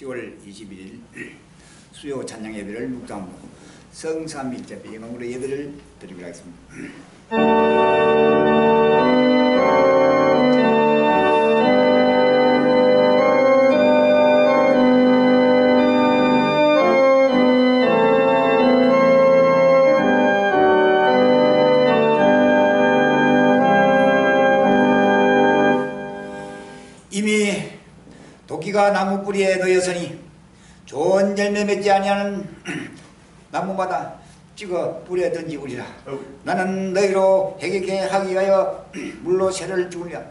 10월 21일 수요 찬양 예배를 묵상하고 성삼일절배 영광으로 예배를 드리도록 하겠습니다. 이미 도끼가 나무 뿌리에 놓였으니 좋은 열매 맺지 아니하는 나무마다 찍어 뿌리에 던지우리라. 나는 너희로 해결케 하기 위하여 물로 새를 주우리라.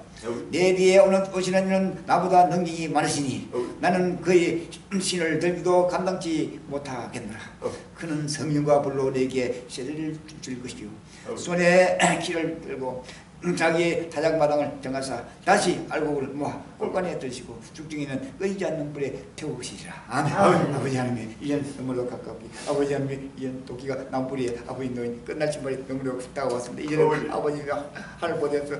내 뒤에 오시는 이는 나보다 능력이 많으시니 나는 그의 신을 들기도 감당치 못하겠노라. 그는 성령과 불로 내게 새를 줄 것이요 손에 키를 들고 자기의 타작마당을 정하사 다시 알곡을 모아 꼴관에 드시고 죽중에는 끄이지 않는 불에 태우시리라. 아멘. 아버지 하나님, 이젠 너무도 가깝게 아버지 하나님, 이젠 도끼가 나무뿌리에 아버지 너희 끝날 신발이 너무도 다가왔습니다. 이제는 아버지가 하늘보다서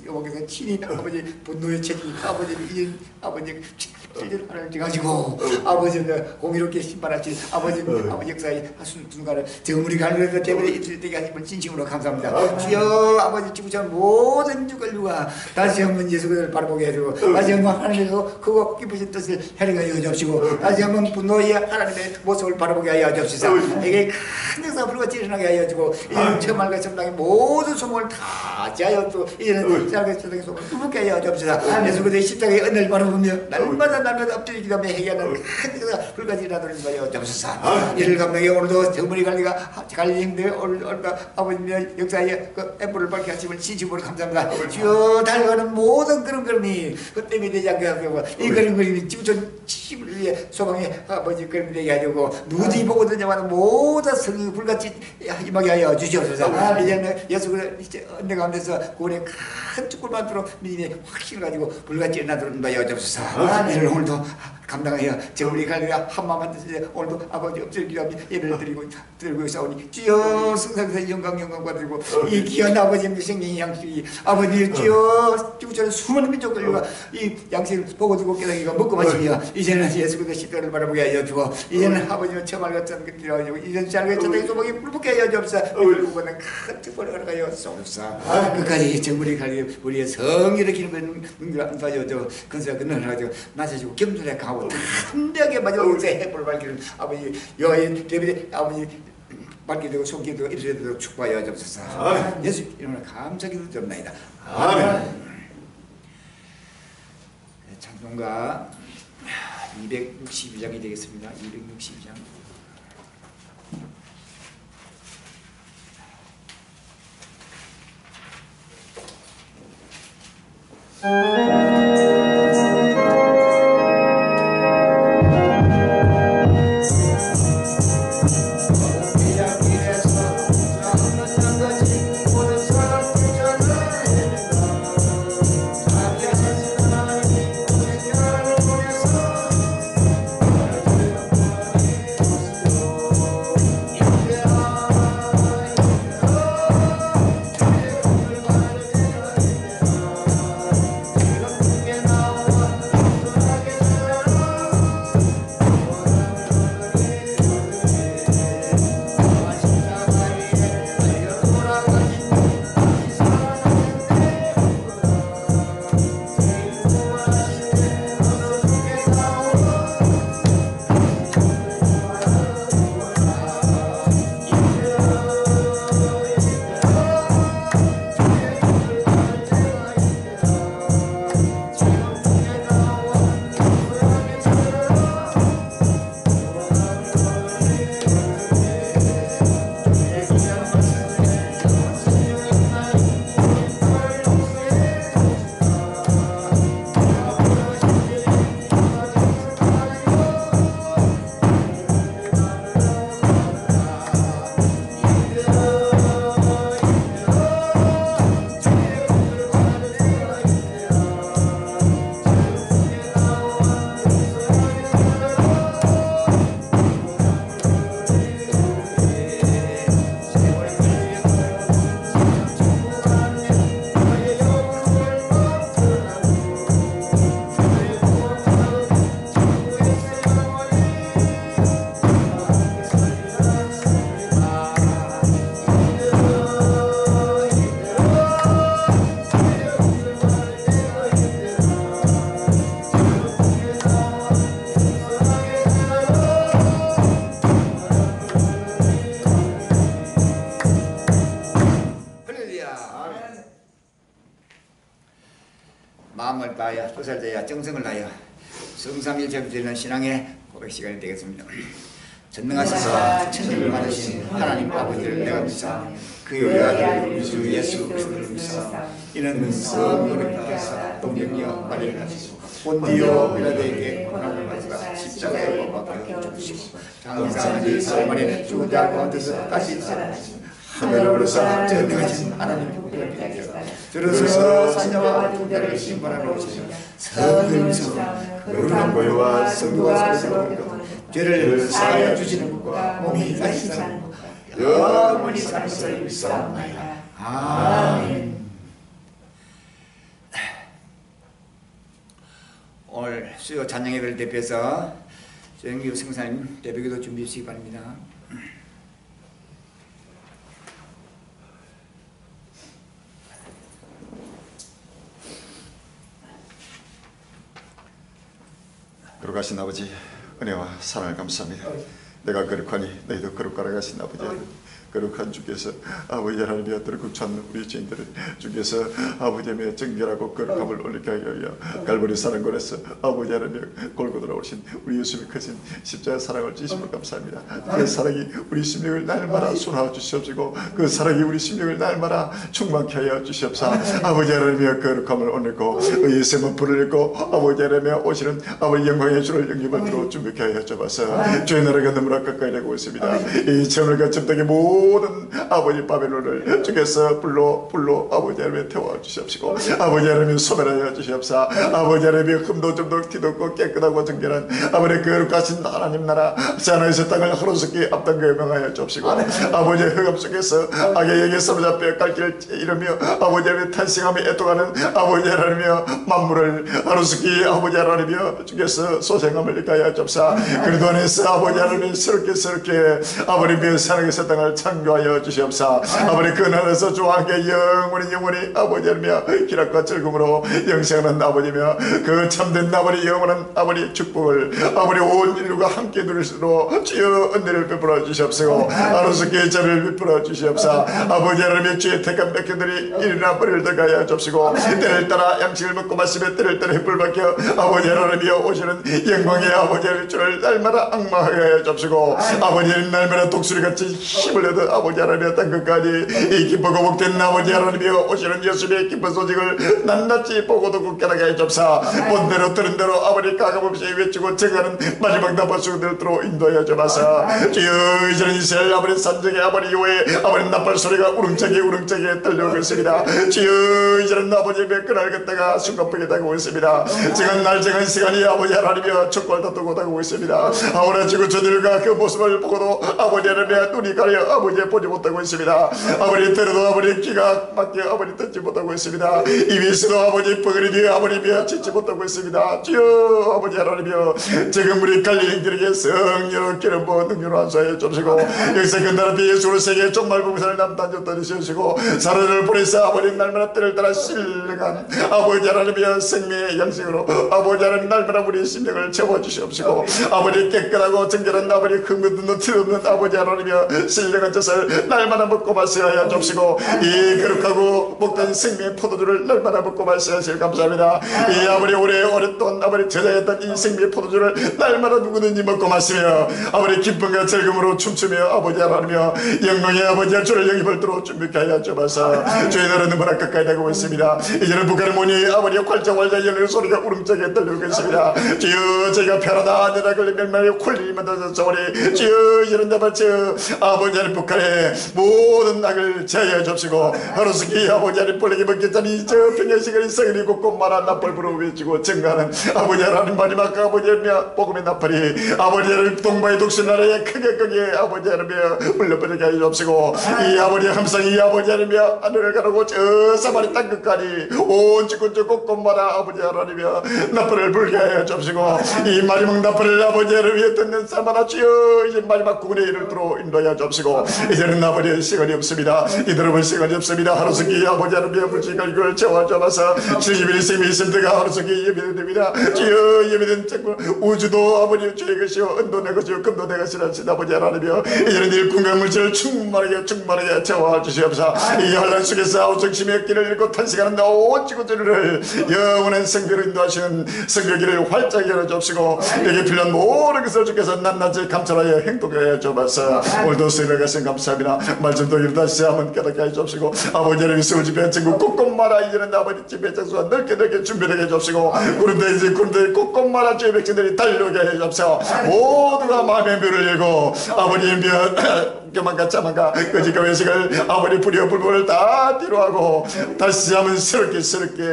여기서 친히 아버지 분노의 책임 아버지 이젠 아버지 찔질 하나를 가지고 아버지는 공의롭게 심판하신 아버지 역사의 순간을 정물이 가는 것 때문에 이틀 되게 하심을 진심으로 감사합니다. 주여 아버지 지구촌 모든 주권류가 다시 한번 예수 그리스도를 바라보게 해주고 다시 한번 하나님께서 크고 깊으신 뜻을 헤링하여 주옵시고 다시 한번 분노의 하나님의 모습을 바라보게 하여 주옵시고 에게 큰 역사가 불같이 일어나게 하여 주고 이제는 천만과 천당의 모든 소문을 다 지하여 또 이제는 십자가의 천당의 소문을 뚫게 하여 주옵시다. 예수 그리스도의 십자가의 은혜를 바라보며 날마다 엎드려 기도하며 해결하는 큰 역사가 불같이 일어나도록 하여 주옵소서. 이를 감당해 오늘도 정문이 관리가 관리님들 오늘 아버님의 역사의 그 엠불을 밝게 하심을 진심으로 감사합니다. 주여 달려가는 모든 그런 그림이 헛되이 되지 않게 하고 이 그런 그림이 지구촌 치심을 위해 소망의 아버지 그림이 되게 하려고 누구든지 보고 듣자마자 모든 성령이 불같이 임하게 하여 주시옵소서. 이제는 예수 그리스도의 은혜 가운데서 구원의 큰 축복만으로 믿음의 확신을 가지고 불같이 일어나도록 하여 주옵소서. 이를 오늘도 감당하여 정물이 관리가 한마음만 드시되 오늘도 아버지 엎드려 기도하며 예배를 드리고 싸우니 주여 승상에서 영광 받으리고 이 귀한 아버지의 생명의 양식이 아버지 주여 지구촌의 수많은 민족들과 이 양식을 보고 듣고 깨닫기가 먹고 마시며 이제는 예수 그리스도의 십자가를 바라보게 하여 주고 이제는 아버지의 처말 같은 것들이 하여 이제는 자르게 천당의 소망이 불붙게 하여 주옵소서. 우리는 큰 특권을 허락하여 싸우옵소서. 끝까지 정물이 관리 우리의 성의를 기르는 능력을 안파여 줘 건설과 근원을 가지고 낮아지고 겸손하게 강하고 담대하게 마지막에 해불을 밝히는 아버지 여인 데비드 아버지 밝게 되고 손기도 되고 입술에 되도록 축복하여 주옵소서. 예수 이름으로 감사기도 드립니다. 아멘. 찬송가 262장이 되겠습니다. 262장. 보살자야 정성을 다하여 성삼일체를 드리는 신앙의 고백 시간이 되겠습니다. 전능하시사 천지를 만드신 하나님 아버지를 내가 믿사 그의 아들 우리 주 예수 그리스도를 믿사 이는 성령을 따라서 동정녀 마리를 가지시고 본디오 빌라도에게 고난을 받으사 십자가에 못 박혀 죽으시고 장사한 지 사흘만에 죽은 자 가운데서 다시 살아나시고 하늘로서 전능하신 하나님 보좌를 비롯하여 들어서서 산자와 군대를 심판하러 오시며 성금성 거룩한 보혈과 성도와 사랑으로 죄를 사하여 주시는 것과 몸이 다시 사는 것 영원히 사는 것을 믿사옵나이다. 아멘. 오늘 수요 찬양예배를 대표해서 조영규 성사님 대표기도 준비해 주시기 바랍니다. 거룩하신 아버지 은혜와 사랑을 감사합니다. 내가 거룩하니 너희도 거룩하라 하신 아버지, 거룩한 주께서 아버지 하나님의 거룩 찾는 우리 죄인들을 주께서 아버지의 정결하고 거룩함을 올리게 하여 갈보리 사랑권에서 아버지 하나님의 골고다라 오신 우리 예수님의 크신 십자가 사랑을 주심을 감사합니다. 그 사랑이 우리 심령을 날마다 순화하여 주시옵시고 그 사랑이 우리 심령을 날마다 충만케 하여 주시옵사. 아버지 하나님의 거룩함을 올리고 예수님은 불을 읽고 아버지 하나님의 오시는 아버지 영광의 주를 영접을 들어 준비케 하여 주옵소서. 주의 나라가 너무나 가까이 되고 있습니다. 이 체험을 거쳤던 모든 아버지 바벨론을 주께서 불로 아버지 하나님의 태워 주시옵시고 아버지 하나님의 소멸하여 주시옵사. 아버지 하나님의 흠도 점도 티도 없고 깨끗하고 정결한 아버지 거룩하신 하나님 나라 하나님의 땅을 하루속히 앞당겨 명하여 주옵시고 아버지의 흑암 속에서 악의 영에 사로잡혀 갈 길을 잃으며 아버지 하나님의 탄식하며 애통하는 아버지 하나님의 만물을 하루속히 아버지 하나님의 주께서 소생함을 일까하여 주옵사. 그리고 안에서 아버지 하나님의 새롭게 아버지의 사랑의 땅을 창조하여 주시옵사. 아버지 그 나라에서 주와 함께 영원히 아버지 하나님의 기락과 즐거움으로 영생하는 아버지며 그 참된 아버지 영원한 아버지 축복을 아버지 온 인류가 함께 누릴수록 주여 은혜를 베풀어 주시옵시고 하루속히 저를 베풀어 주시옵사. 아버지 하나님의 주의 택한 백성들이 일이나 버리를 들어가야 주옵시고 때를 따라 양식을 먹고 마시며 때를 따라 햇불 박혀 아버지 하나님이 오시는 영광의 아버지 하나님의 주를 날마다 악마하게 하여 주옵시고 아버지 하나님 날마다 독수리같이 힘을 내도 아버지 하나님의 땅 끝까지 이 기쁘고 복된 아버지 하나님이 오시는 예수님의 기쁜 소식을 낱낱이 보고도 굳건하게 해 줍사. 본대로 들은 대로 아버지 가감없이 외치고 정하는 마지막 나팔 소리들로 인도하여 주옵사. 주여 이제는 이스라엘 아버지 산적의 아버지 요의 아버지 나팔 소리가 우렁차게 들려오고 있습니다. 주여 이제는 아버지의 그날 그때가 순간하게 다가오고 있습니다. 지금 날 정한 시간이 아버지 하나님이 촉구를 다투고 다가오고 있습니다. 아버지 지금 저들과 그 모습을 보고도 아버지 하나님의 눈이 가려 아버지 보지 못하고 있습니다. 아버지 때로도 아버지 귀가 막혀 아버지 듣지 못하고 있습니다. 입에서도 아버지 뻐그리니 아버지며 짓지 못하고 있습니다. 주여 아버지 하나님이여 지금 우리 갈릴리인들에게 성령 기름 부어 능력으로 안수하여 주시고 여기서 그 나라 예수로 세계 종말 봉사를 남단조 떠주시고 사람을 보내서 아버지 날마다 때를 따라 신령한 아버지 하나님이여 생명의 양식으로 아버지 하나님 날마다 우리 심령을 채워주시옵시고 아버지 깨끗하고 정결한 아버지 흠없는 티 없는 아버지 하나님이여 신령한 젖을 날마다 먹고 마셔야 하여 주시고 이 거룩하고 복된 생명의 포도주를 날마다 먹고 마셔야 하시길 감사합니다. 이 아버지 오랫동안 아버지 저장했던 이 생명의 포도주를 날마다 누구든지 먹고 마시며 아버지 기쁨과 즐거움으로 춤추며 아버지 하나님이여 영광의 아버지의 주를 영입을 들어 준비케 하여 주옵소서. 주의 나라는 너무나 가까이 되고 있습니다. 이제는 북한을 보니 아버지 활짝 열리는 소리가 우렁차게 들리고 있습니다. 주여 저희가 편하다 내다 걸린 멸망의 콜리만 다져오니 주여 이제는 나발쳐 아버지 하나님 북한의 모든 악을 제하여 주옵시고 하루속히 아버지 하나님 벌레기 먹겠다니 저 평양 시간이 성일이 곱고 말한 나팔 불어 외치고 증가하는 아버지 하나님 마지막 아버지 하나님 복음의 나팔이 아버지 하나님 동방의 독신 나라에 크게 아버지 하나님 물려버리게 하여 주옵시고 이 아버지 항상 이 아버지 하나님 하늘을 가르고 저 사마리 땅 끝까지 온 지구적 곳곳마다 아버지 하나님 나팔을 불게 하여 주옵시고 이 마지막 나팔을 아버지 하나님 듣는 사마나 주여 이제 마지막 구원의 일을 들어 인도하여 주옵시고 이제는 아버지 시간이 없습니다. 이대로는 시간이 없습니다. 하루속히 아버지 하나님의 불씨가 이걸 채워 잡아서 70일 있음이 있습니다. 하루속히 예배가 됩니다. 주여 예배된 정말 우주도 아버지 주의 것이요 은도 내 것이요 금도 내 것이라신 아버지 하나님이여 이제는 이 궁극물질을 충만하게 채워 주시옵소서. 이 환란 속에서 아우성심의 길을 잃고 탄식하는 오직 주를 영원한 성교를 인도하시는 성교길을 활짝 열어주시고 여기 필요한 모든 것을 주께서 낱낱이 감찰하여 행동하여 주옵소서. 오늘도 수행하신 감사합니다. 말씀도 이루다시 한번 깨닫게 해주시고 아버지 하나님 서울 집회 친구 꼼꼼마라 이제는 아버지 집회 장소가 넓게 준비하게 해주시고 구름대에 꼼꼼마라 주의 백성들이 달려오게 해주옵소서. 모두가 마음의 묘를 열고 아버지의 묘 교만과 짜만과 거짓과 외식을 아버지 불의와 불법을 다 뒤로하고 다시 한번 새롭게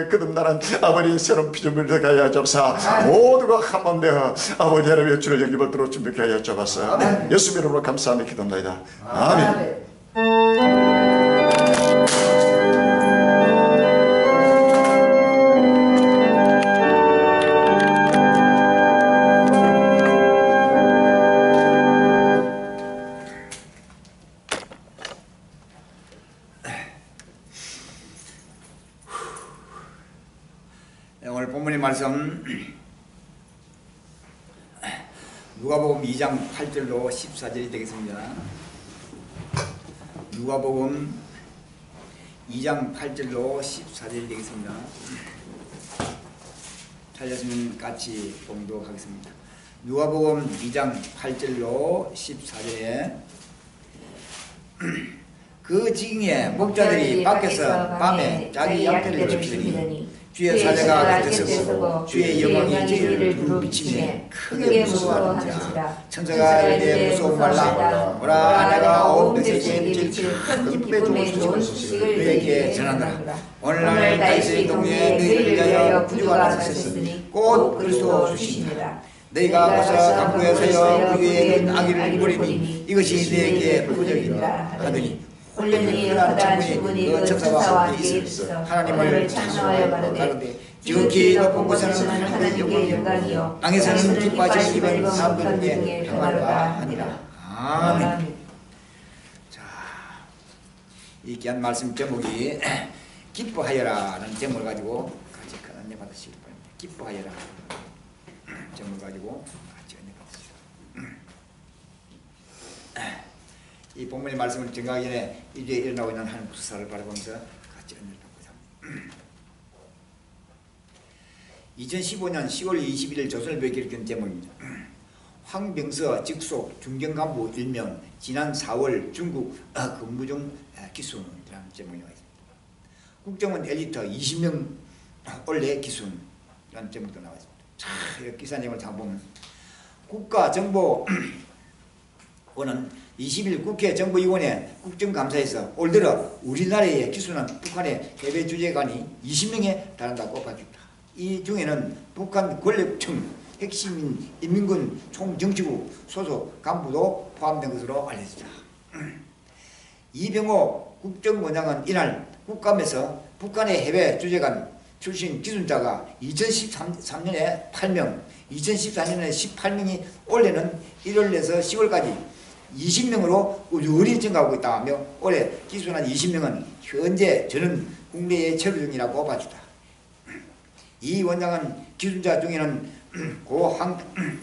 거듭나는 아버지 새로운 피조물을 들어가야 하옵소서. 모두가 한마음 되어 아버지 하나님의 주를 영접하도록 준비하게 하여 주옵소서. 예수 이름으로 감사하며 기도합니다. 아멘. 오늘 본문의 말씀 누가복음 2장 8절로 14절이 되겠습니다. 누가복음 2장 8절로 14절이 되겠습니다. 찾았으면 같이 봉독하겠습니다. 누가복음 2장 8절로 14절에 그 징에 목자들이 밖에서 밤에 자기 양떼를 지키더니 주의 사자가 곁에 서고 주의 영광이 저희를 두루 비치매 크게 무서워하는지라 천사가 이르되 무서워 말라 오라 내가 온 백성에게 미칠 큰 기쁨의 좋은 소식을 너희에게 전하노라. 오늘날 다윗의 동네에 너희를 위하여 구주가 나셨으니 곧 그리스도 주시니라. 너희가 가서 강구에 서여 그 위에 아기를 버리니 이것이 너희에게 부적이라 하더니 홀령이 연하다 주문이 그 천사와 함께 있어 하나님을 찬송하여 가로되 지극히 높은 곳에는 하나님께 영광이요 땅에서는 기뻐하시는 입은 사람들 중에 평화로다 하니라. 아멘. 자, 이 귀한 말씀 제목이 기뻐하여라는 제목을 가지고 같이 은혜 받으시기 바랍니다. 기뻐하여라 제목을 가지고 같이 은혜 받으시기 이 본문의 말씀을 증가하기 전에 이제 일어나고 있는 하나님 수사를 바라보면서 같이 은혜를 받고자. 2015년 10월 21일 조선일보에 기록된 제목입니다. 황병서 직속 중경간부 일명 지난 4월 중국 근무 중 기순이라는 제목이 나와 있습니다. 국정원 엘리트 20명 올해 기순이라는 제목도 나와 있습니다. 자, 이 기사 내용을 잘 보면 국가정보원은 20일 국회 정보위원회 국정감사에서 올 들어 우리나라에 기순한 북한의 해외 주재관이 20명에 달한다고 밝혔다. 이 중에는 북한 권력층 핵심인 인민군 총정치국 소속 간부도 포함된 것으로 알려졌다. 이병호 국정원장은 이날 국감에서 북한의 해외 주재관 출신 기순자가 2013년에 8명, 2014년에 18명이 올해는 1월에서 10월까지 20명으로 꾸준히 증가하고 있다며 올해 기순한 20명은 현재 저는 국내에 체류 중이라고 밝혔다. 이 원장은 기순자 중에는 고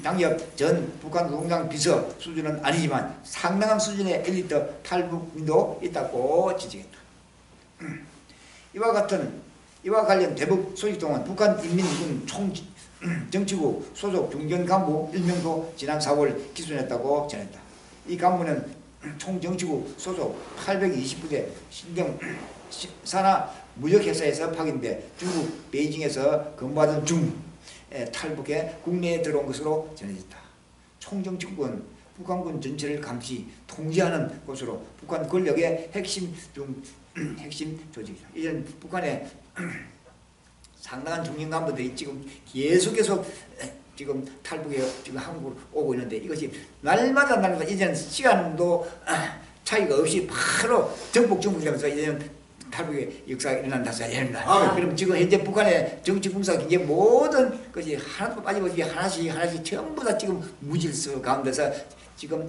장엽 전 북한 공장 비서 수준은 아니지만 상당한 수준의 엘리트 탈북민도 있다고 지적했다. 이와 관련 대북 소식통은 북한 인민군 총정치국 소속 중견 간부 1명도 지난 4월 기순했다고 전했다. 이 간부는 총정치국 소속 820부대 신경 산하 무역회사에서 파견돼 중국 베이징에서 근무하던 중 탈북해 국내에 들어온 것으로 전해졌다. 총정치국은 북한군 전체를 감시, 통제하는 곳으로 북한 권력의 핵심 조직이다. 이런 북한의 상당한 중진 간부들이 지금 계속 지금 탈북해 지금 한국으로 오고 있는데 이것이 날마다 이제는 시간도 차이가 없이 바로 정복되면서 이제는 탈북의 역사가 일어난다 사실입니다. 아멘. 그럼 지금 현재 북한의 정치 군사 경제 모든 것이 하나도 빠짐없이 하나씩 전부 다 지금 무질서 가운데서 지금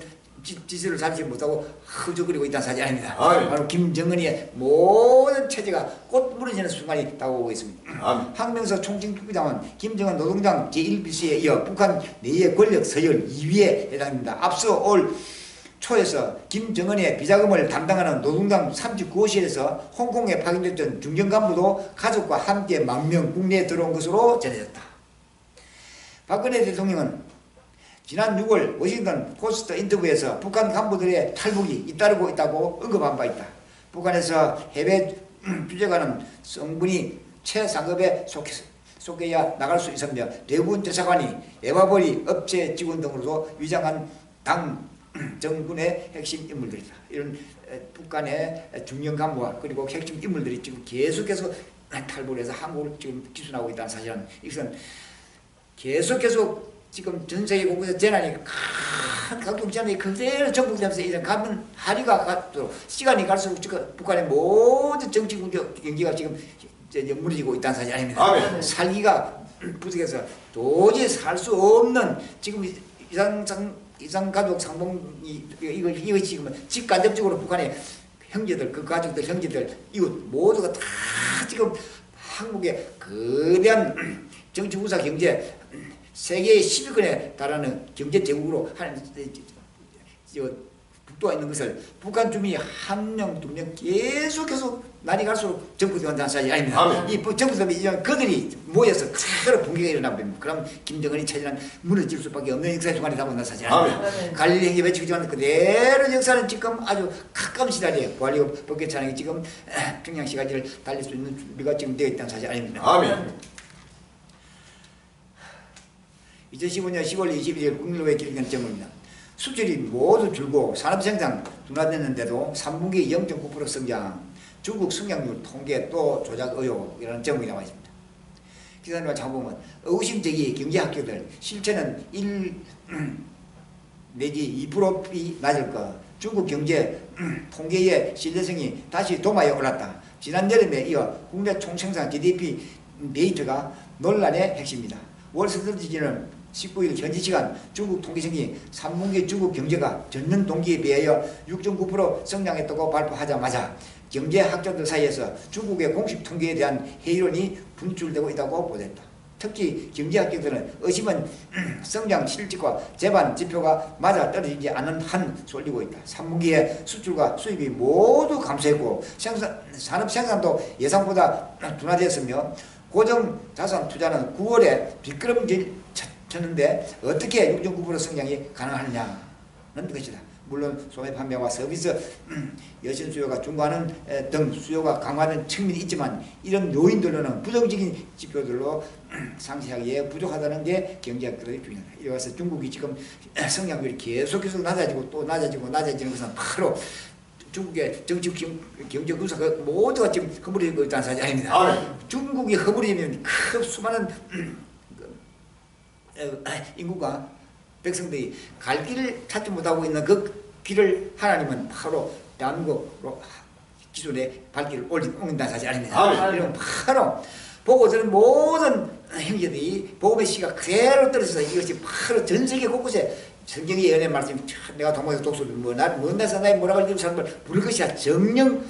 지시를 잡지 못하고 허적거리고 있다는 사실 아닙니다. 아멘. 바로 김정은의 모든 체제가 곧 무너지는 순간이 다가오고 있습니다. 아멘. 항명서 총칭투기당은 김정은 노동당 제1비서에 이어 북한 내의 권력 서열 2위에 해당합니다. 앞서 올 초에서 김정은의 비자금을 담당하는 노동당 39호실에서 홍콩에 파견됐던 중견 간부도 가족과 함께 10,000명 국내에 들어온 것으로 전해졌다. 박근혜 대통령은 지난 6월 워싱턴 포스트 인터뷰에서 북한 간부들의 탈북이 잇따르고 있다고 언급한 바 있다. 북한에서 해외 주재관은 성분이 최상급에 속해야 나갈 수 있으며 대부분 대사관이 에바버리 업체 직원 등으로도 위장한 당 정군의 핵심 인물들이다. 이런 북한의 중요한 간부와 그리고 핵심 인물들이 지금 계속해서 탈북을 해서 한국을 지금 기순하고 있다는 사실은 이것은 계속해서 지금 전 세계 곳곳에 재난이 큰 각종 재난이 그대로 전국되면서 이런 가면 하리가 가도록 시간이 갈수록 지금 북한의 모든 정치 경기가 지금 무너지고 있다는 사실 아닙니다. 아멘. 살기가 부족해서 도저히 살 수 없는 지금 이상가족 상봉이 이거 지금 직간접적으로 북한의 형제들 그 가족들 형제들 이웃 모두가 다 지금 한국의 거대한 정치 군사 경제 세계 10위권에 달하는 경제 대국으로 하는 북도가 있는 것을 북한 주민이 한 명, 두 명 계속해서 날이 갈수록 정부된다는 사실이 아닙니다. 아멘. 이 정부되면 그들이 모여서 그대로 붕괴가 일어나면 그럼 김정은이 체제는 무너질 수밖에 없는 역사의 순간이 다가온다는 사실이 아닙니다. 갈릴리 행위 외치지만 그대로 역사는 지금 아주 가까운 시달리에 부활리고 법계찬항이 지금 평양 시가지를 달릴 수 있는 준비가 지금 되어 있다는 사실이 아닙니다. 아멘. 2015년 10월 21일 국민의회 기록된 점입니다. 수출이 모두 줄고 산업생산 둔화됐는데도 3분기 0.9% 성장, 중국 성장률 통계 또 조작 의혹이라는 제목이 나와 있습니다. 기사님과 참보면 의심적이 경제학교들 실체는 1 내지 2%이 낮을 것, 중국 경제 통계의 신뢰성이 다시 도마에 올랐다. 지난 여름에 이어 국내 총생산 GDP 데이터가 논란의 핵심입니다. 월스트리트지는 19일 현지 시간 중국 통계청이 3분기 중국 경제가 전년 동기에 비하여 6.9% 성장했다고 발표하자마자 경제학자들 사이에서 중국의 공식 통계에 대한 회의론이 분출되고 있다고 보도했다. 특히 경제학자들은 의심은 성장 실질과 재반 지표가 맞아 떨어지지 않는 한 쏠리고 있다. 3분기에 수출과 수입이 모두 감소했고 산업 생산도 예상보다 둔화되었으며 고정 자산 투자는 9월에 빗걸음질 쳤는데 어떻게 6.9% 성장이 가능하느냐는 것이다. 물론 소매 판매와 서비스 여신 수요가 증가하는 등 수요가 강화된 측면이 있지만 이런 요인들로는 부정적인 지표들로 상쇄하기에 부족하다는 게 경제학들의 주장이다. 이래서 중국이 지금 성장률이 계속해서 낮아지고 또 낮아지는 것은 바로 중국의 정치 경제 군사가 모두가 지금 허물어지고 있다는 사실이 아닙니다. 중국이 허물어지면 큰 수많은 인구가 백성들이 갈 길을 찾지 못하고 있는 그 길을 하나님은 바로 대한민국으로 기존에 발길을 옮긴다는 사실 아닙니다. 이런 바로 보고 들은 모든 형제들이 복음의 씨가 그대로 떨어져서 이것이 바로 전 세계 곳곳에 성경의 예언의 말씀이 내가 동방에서 독수를 먼 데서 나의 뭐라고 이런 사람을 부를 것이야 정령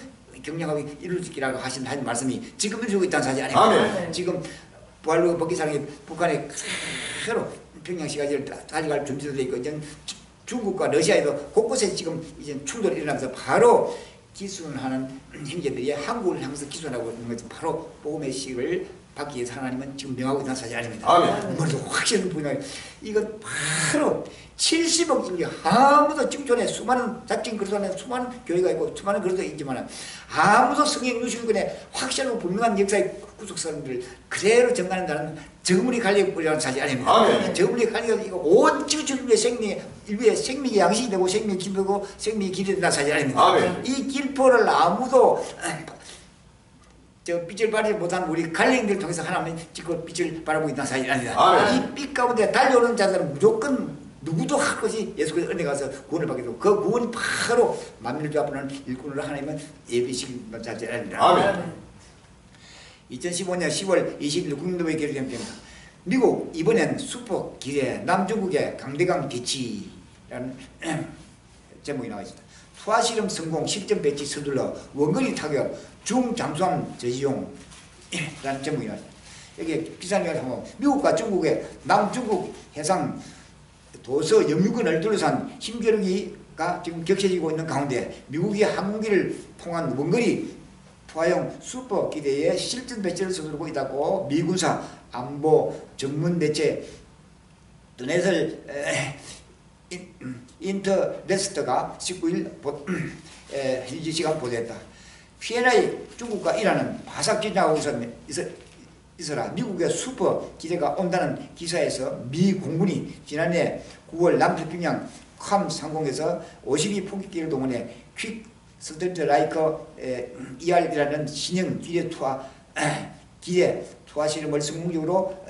경량하게 이루어지기라고 하신 말씀이 지금 이루어지고 있다는 사실 아닙니다. 지금 부활로 법기사랑이 북한에 그대로 평양시가지를 달려갈 준비도 되어 있고 이제 중국과 러시아에도 곳곳에 지금 이제 충돌이 일어나면서 바로 기순하는 형제들이 한국을 향해서 기순하고 있는 것은 바로 복음의 식을 받기 위해서 하나님은 지금 명하고 있다는 사실이 아닙니다. 머리도 확실히 보이나요? 이건 바로 70억 인구 아무도 직전에 수많은 자칭 그리스도인의 수많은 교회가 있고 수많은 그리스도가 있지만 아무도 성경 유신권에 확실하고 분명한 역사의 구속사람들을 그대로 정관한다는 저물이 갈려버리라는 사실이 아닙니다. 저물이 갈려 이거 온 지구촌의 인류의 생명의 양식이 되고 생명의 길포고 생명의 길이 된다는 사실이 아닙니다. 이 길포를 아무도 저 빛을 발하지 못한 우리 갈령들을 통해서 하나님이 지금 빛을 바라보고 있다는 사실이 아닙니다. 이 빛 가운데 달려오는 자들은 무조건 누구도 그것이 예수 그리스도 은혜 가서 구원을 받게 되고 그 구원이 바로 만민을 조합하는 일꾼으로 하나님은 예비시킨 자체입니다. 아멘. 2015년 10월 20일 국민도에 기록됩니다. 미국 이번엔 슈퍼 기대 남중국의 강대강 대치라는 제목이 나와 있습니다. 투하 실험 성공 10점 배치 서둘러 원거리 타격 중잠수함 저지용 라는 제목이 나와 있습니다. 여기 기사님을 보면 미국과 중국의 남중국 해상 도서 영유권을 둘러싼 힘겨루기가 지금 격해지고 있는 가운데 미국이 항공기를 통한 원거리 투하용 슈퍼 기대에 실전 배치를 서두르고 있다고 미군사 안보 전문 매체 드네슬 인터레스트가 19일 현지 시간 보도했다. 피해나의 중국과 이란은 바삭진하고 있어라 미국의 슈퍼 기대가 온다는 기사에서 미 공군이 지난해 9월 남태평양 괌 상공에서 52 포격기를 동원해 퀵 스트레이트 라이커 ER이라는 신형 기대 투하 실험을 성공적으로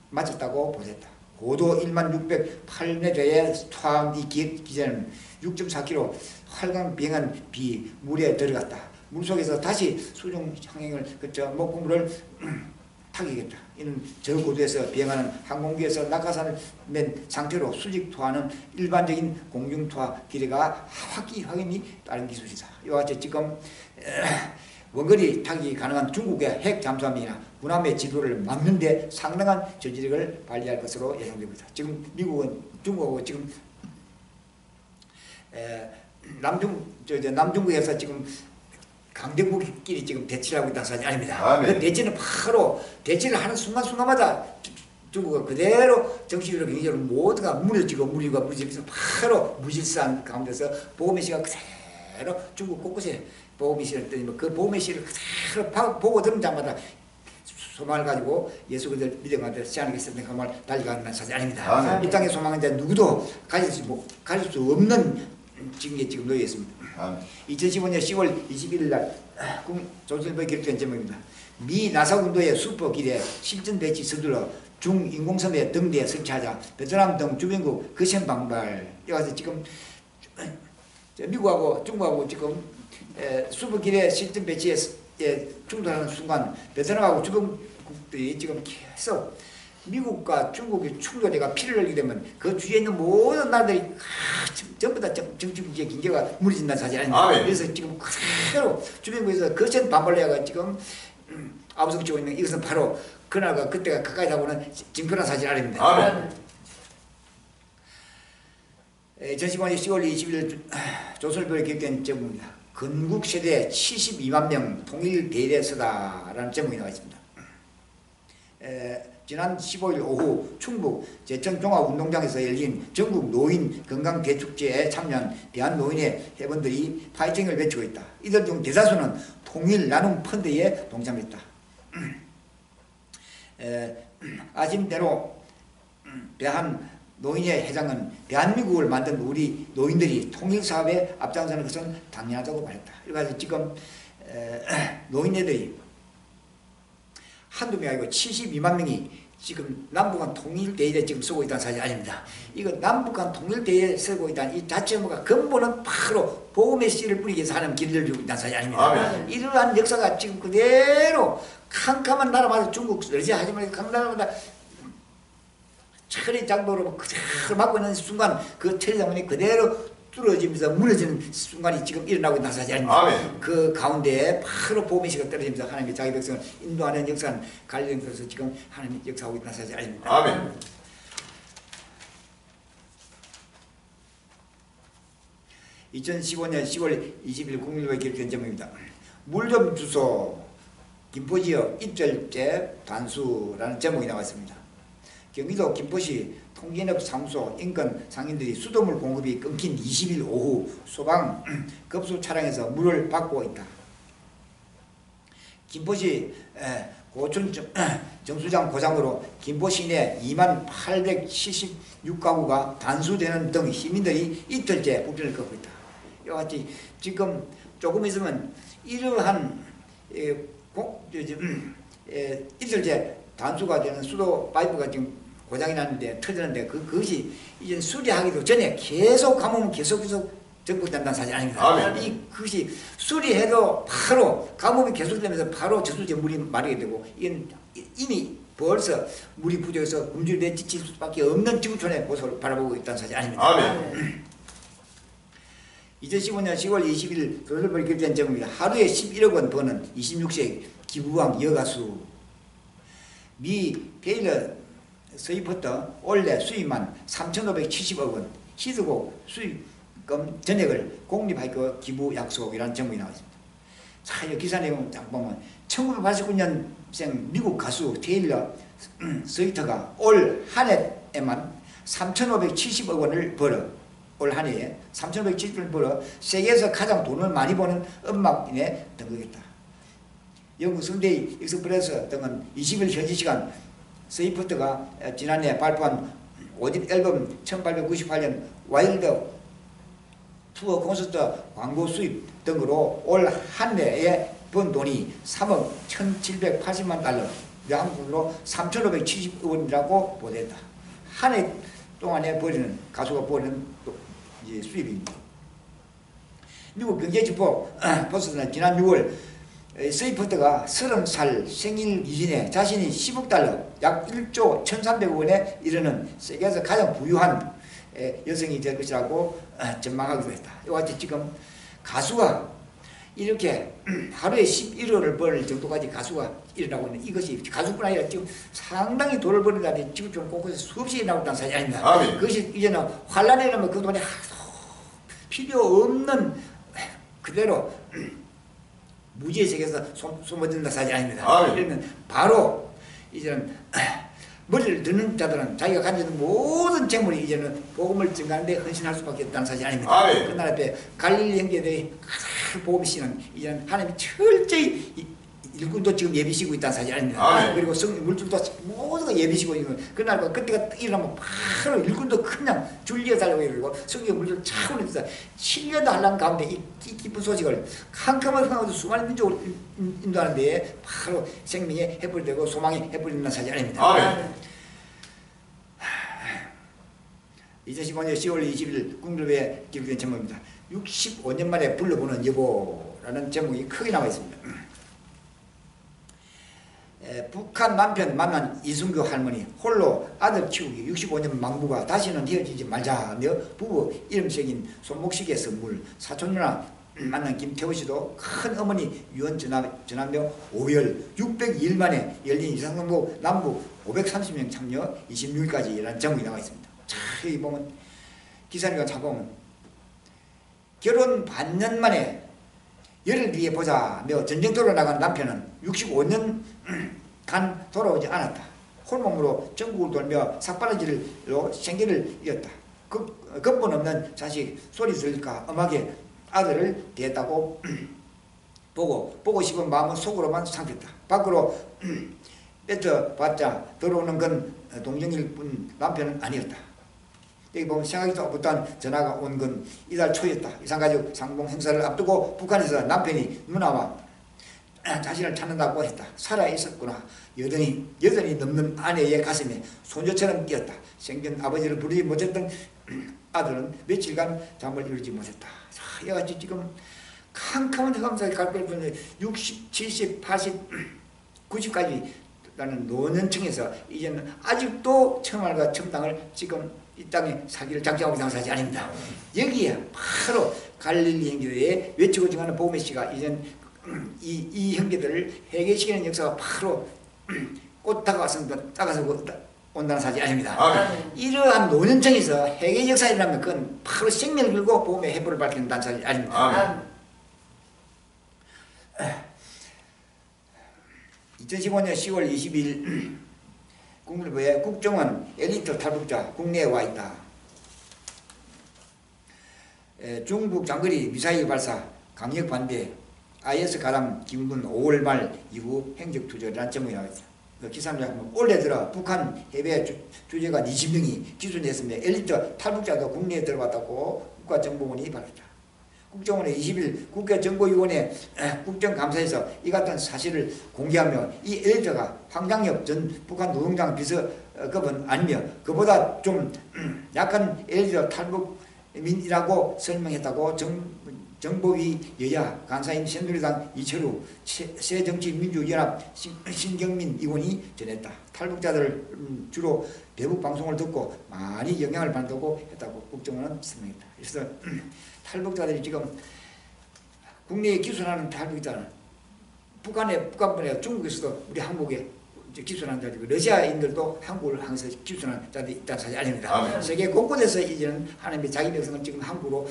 마쳤다고 보도했다. 고도 1608m의 투하함 기제는 6.4km 활강 비행한 비 물에 들어갔다. 물속에서 다시 수중 항행을 거쳐 목구물을 타격했다. 이는 저고도에서 비행하는 항공기에서 낙하산을 맨 상태로 수직 투하는 일반적인 공중 투하 기대가 확연히 다른 기술이다. 이와 같이 지금 원거리 타격이 가능한 중국의 핵 잠수함이나 군함의 지도를 막는 데 상당한 전지력을 발휘할 것으로 예상되고 있다. 지금 미국은 중국하고 지금 남중국에서 지금 강대국끼리 지금 대치를 하고 있다는 사실이 아닙니다. 그 대치는 바로 대치를 하는 순간순간마다 중국은 그대로 정치적으로 경제적으로 모두가 무너지고 무너지면서 바로 무질서한 가운데서 보호메시가 그대로 중국 곳곳에 보호메시를 뜨니 그 보호메시를 그대로 보고 들은 자마다 소망을 가지고 예수 그리스도를 믿어가는 시안하게 있었던 그 말 달려가는 사실이 아닙니다. 이 땅의 소망은 이제 누구도 가질 수 없는 징계에 지금 놓여 있습니다. 2015년 10월 21일 날 조선일보에 기록된 제목입니다. 미 나사 군도의 슈퍼 기대 실전 배치 서둘러 중인공섬에 등대에 설치하자 베트남 등 주변국 거센 반발. 여기서 지금 미국하고 중국하고 지금 슈퍼 기대 실전 배치에 충돌하는 순간 베트남하고 주변국들이 지금 계속 미국과 중국의 충돌이 피를 흘리게 되면 그 주위에 있는 모든 나라들이 전부 다 정치적 경제가 무너진다는 사실 아닙니까? 그래서 지금 그대로 주변국에서 거센 반발을 해가 지금 앞서고 있는 이것은 바로 그 나라가 그때가 가까이 다보는 징표란 사실 아닙니다. 2015년 10월 20일 조선일보에 기록된 제목입니다. 건국 세대 72만 명 통일 대례서다라는 제목이 나와 있습니다. 지난 15일 오후 충북 제천종합운동장에서 열린 전국 노인 건강대축제에 참여한 대한노인회 회원들이 파이팅을 외치고 있다. 이들 중 대다수는 통일 나눔 펀드에 동참했다. 아시는 대로 대한노인회 회장은 대한민국을 만든 우리 노인들이 통일사업에 앞장서는 것은 당연하다고 말했다. 그래서 지금 노인네들이 한두 명이 아니고 72만 명이 지금 남북한 통일대회에 지금 쓰고 있다는 사실이 아닙니다. 이거 남북한 통일대회에 쓰고 있다는 이 자체가 근본은 바로 복음의 씨를 뿌리기 위해서 하나님 길을 주고 있다는 사실이 아닙니다. 이러한 역사가 지금 그대로 캄캄한 나라마다 중국, 러시아 하지만 각 나라마다 철의 장도로 그대로 막고 있는 순간 그 철의 장문이 그대로 뚫어지면서 무너지는 순간이 지금 일어나고 있는 사실이 아닙니다. 그 가운데 바로 보험의식가 떨어지면서 하나님의 자기 백성을 인도하는 역사는 관련돼서 지금 하나님이 역사하고 있는 사실이 아닙니다. 아멘. 2015년 10월 20일 국민일보에 기록된 제목입니다. 물 좀 주소 김포지역 입절제 단수라는 제목이 나왔습니다. 경기도 김포시 통진업 사무소 인근 상인들이 수돗물 공급이 끊긴 20일 오후 소방 급수 차량에서 물을 받고 있다. 김포시 고촌 정수장 고장으로 김포 시내 2876가구가 단수되는 등 시민들이 이틀째 불편을 겪고 있다. 이와 같이 지금 조금 있으면 이러한 이틀째 단수가 되는 수도 파이프가 지금 고장이 났는데 터졌는데 그것이 이제 수리하기도 전에 계속 가뭄은 계속 전국된다는 사실 아닙니다. 아멘. 그것이 수리해도 바로 가뭄이 계속되면서 바로 저수지에 물이 마르게 되고 이건 이미 벌써 물이 부족해서 굶주려 지칠 수밖에 없는 지구촌의 모습을 바라보고 있다는 사실 아닙니다. 아멘. 2015년 10월 20일 조선일보에 기록된 제목입니다. 하루에 11억 원 버는 26세 기부왕 여가수. 미 테일러 스위프트 올해 수입만 3,570억 원 희소곡 수익금 전액을 공립학교 기부 약속이라는 제목이 나와 있습니다. 자, 이 기사 내용 딱 보면 1989년생 미국 가수 테일러 스위프트가 올 한 해에만 3,570억 원을 벌어 올 한 해에 3,570억 원을 벌어 세계에서 가장 돈을 많이 버는 음악인에 등극했다. 영국 성대의 익스프레스 등은 20일 현지 시간 스위프트가 지난해 발표한 5집 앨범 1898년 와일드 투어 콘서트 광고 수입 등으로 올 한 해에 번 돈이 3억 1,780만 달러, 한국으로 3,570억 원이라고 보도했다. 한 해 동안에 벌이는 가수가 벌이는 수입입니다. 미국 경제지표 포스트는 지난 6월 스위프트가 30살 생일 기준에 자신이 10억 달러, 약 1조 1,300억 원에 이르는 세계에서 가장 부유한 여성이 될 것이라고 전망하기도 했다. 이와 같이 지금 가수가 이렇게 하루에 11억을 벌 정도까지 가수가 일어나고 있는 이것이 가수뿐 아니라 지금 상당히 돈을 버는 자들이 지금 좀 곳곳에 수없이 일어나고 있다는 사실이 아닙니다. 아멘. 그것이 이제는 환란에 이르면 그 돈이 필요 없는 그대로 무지의 세계에서 소모된다 사실이 아닙니다. 그러면 바로 이제는 머리를 드는 자들은 자기가 가지고 있는 모든 재물이 이제는 복음을 증가하는 데 헌신할 수밖에 없다는 사실이 아닙니다. 그날 앞에 갈릴리 형제들이 복음 씨는 이제는 하나님이 철저히 일꾼도 지금 예비시고 있다는 사실이 아닙니다. 그리고 물줄도 모두 다 예비시고 있는 그날과 그때가 일어나면 바로 일꾼도 그냥 줄리어 달라고 이러고 성경 물줄 차고 있어서 7년도 한란 가운데 이 기쁜 소식을 캄캄한 상황에서 수많은 민족을 인도하는 데에 바로 생명의 해불이 되고 소망의 해불이 있는 사실이 아닙니다. 2015년 10월 20일 국민일보에 기록된 제목입니다. 65년 만에 불러보는 여보라는 제목이 크게 나와 있습니다. 북한 남편 만난 이순교 할머니 홀로 아들 키우기 65년 망부가 다시는 헤어지지 말자며 부부 이름 새긴 손목시계 선물, 사촌 누나 만난 김태호 씨도 큰 어머니 유언 전하며 5월 602일 만에 열린 이상동부 남부 530명 참여 26일까지라는 제목이 나와 있습니다. 자, 여기 보면 기사님과 찾아보면 결혼 반년 만에 열흘 뒤에 보자며 전쟁터로 나간 남편은 65년 간 돌아오지 않았다. 홀몸으로 전국을 돌며 삭바라지로 생계를 이었다. 근본 없는 자식 소리 들을까 엄하게 아들을 대했다고 보고 싶은 마음은 속으로만 상했다. 밖으로 뱉어봤자 들어오는 건 동정일 뿐 남편은 아니었다. 여기 보면 생각지도 못한 전화가 온 건 이달 초였다. 이산가족 상봉 행사를 앞두고 북한에서 남편이 누나와 자신을 찾는다고 했다. 살아있었구나. 여전히 넘는 아내의 가슴에 손조처럼 뛰었다. 생전 아버지를 부르지 못했던 아들은 며칠간 잠을 이루지 못했다. 자, 이같이 지금 캄캄한 세상에 갈 뻔했는데 60, 70, 80, 90까지 라는 노년층에서 이제는 아직도 청알과 첨당을 지금 이 땅에 사기를 작정하고 있는 사실이 아닙니다. 여기에 바로 갈릴리 형제들의 외치고 증하는 복음의 씨가 이젠 이 형제들을 해결시키는 역사가 바로 꽃 다가와서 온다는 사실이 아닙니다. 이러한 노년층에서 해결 역사가 일어나면 그건 바로 생명을 걸고 복음의 해부를 밝힌다는 사실이 아닙니다. 2015년 10월 20일 국민일보에 국정원 엘리트 탈북자 국내에 와 있다. 중국 장거리 미사일 발사 강력 반대 IS 가담 기문군 5월 말 이후 행적 투절이라는 제목이 나와 있다. 기사입니다. 올해 들어 북한 해외 주재관 20명이 기순됐으며 엘리트 탈북자도 국내에 들어왔다고 국가정보원이 밝혔다. 국정원의 20일 국가정보위원회 국정감사에서 이 같은 사실을 공개하며 이 엘드가 황장엽 전 북한 노동당 비서급은 아니며 그보다 좀 약한 엘드 탈북민이라고 설명했다고 정보위 여야 간사인 새누리당 이철우 새정치민주연합 신경민 의원이 전했다. 탈북자들 주로 대북 방송을 듣고 많이 영향을 받는다고 했다고 국정원은 설명했다. 그래서 탈북자들이 지금 국내에 기순하는 탈북자는 북한뿐에 중국에서도 우리 한국에 기순하는 자들이고 러시아인들도 한국을 항상 기순하는 자들이 있다는 사실 아닙니다. 세계 곳곳에서 이제는 하나님의 자기 백성은 지금 한국으로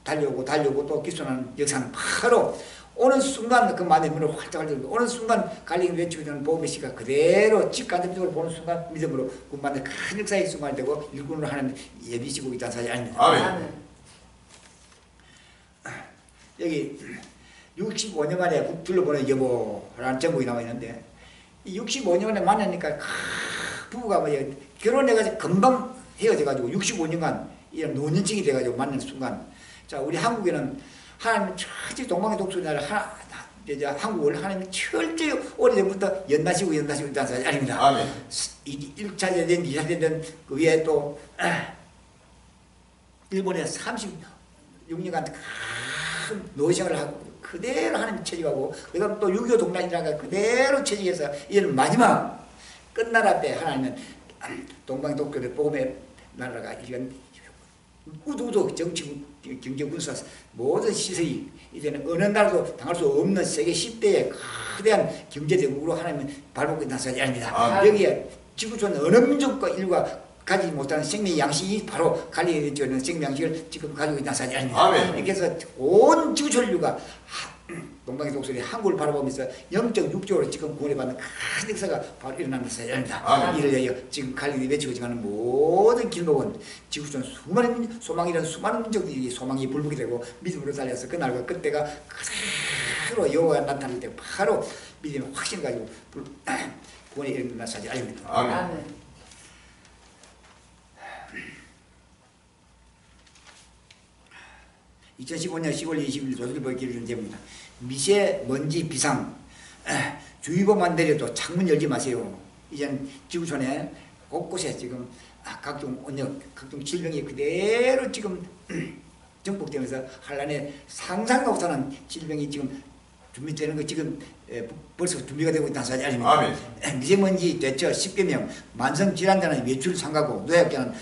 달려오고 또 기순하는 역사는 바로 오는 순간 그 마음의 문을 활짝 열고 오는 순간 갈리기 외치게 되는 보험의 시가 그대로 직간접적으로 보는 순간 믿음으로 군만의 큰 역사의 순간이 되고 일꾼으로 하나님 예비시고 있다는 사실이 아닙니다. 아멘. 여기 65년 만에 국 둘러보는 여보라는 제목이 나와 있는데 이 65년 만에 만나니까 부부가 뭐 결혼해가지고 금방 헤어져가지고 65년간 이런 노년층이 돼가지고 만나는 순간 자, 우리 한국에는 하나님 철저히 동방의 독수리 나라 한국을 하나님이 철저히 오래전부터 연나시고 있다는 사실 아닙니다. 아멘. 1차대든 2차대든 그 위에 또 일본에 36년간 큰 노생을 하고 그대로 하나님 채직하고 그 다음 또 6.25 동란이라가 그대로 채직해서 이런 마지막 끝나라 때 하나님은 동방의 독수리 복음의 나라가 이건 우두도 정치, 경제, 군사 모든 시설이 이제는 어느 나라도 당할 수 없는 세계 10대의 거대한 경제대국으로 하나님은 발복고 있다는 사실이 아닙니다. 여기에 지구촌 어느 민족과 인류가 가지지 못하는 생명 양식이 바로 갈리에 되는 생명 양식을 지금 가지고 있다는 사실이 아닙니다. 그래서 온 지구촌 인류가 동방의 독수리 한국을 바라보면서 0.6조로 지금 구원해받는 큰 역사가 바로 일어나는 사실입니다. 이를 위하여 지금 갈릴리 외치고 지나는 모든 길목은 지구촌 수많은 소망이라는 수많은 민족들이 소망이 불복이 되고 믿음으로 달려서 그날과 그때가 그대로 여호와가 나타날 때 바로 믿음의 확신 가지고 구원에 이르는 사실입니다. 아멘. 2015년 10월 20일 조선일보에 기록된 제목입니다. 미세먼지 비상 주의보만 내려도 창문 열지 마세요. 이제는 지구촌에 곳곳에 지금 각종 온역, 각종 질병이 그대로 지금 정복되면서 한란에 상상도 못하는 질병이 지금 준비되는 거 지금 벌써 준비가 되고 있다는 사실이 아닙니다. 미세먼지 대처 10개명, 만성질환자는 외출 삼가고 노약자는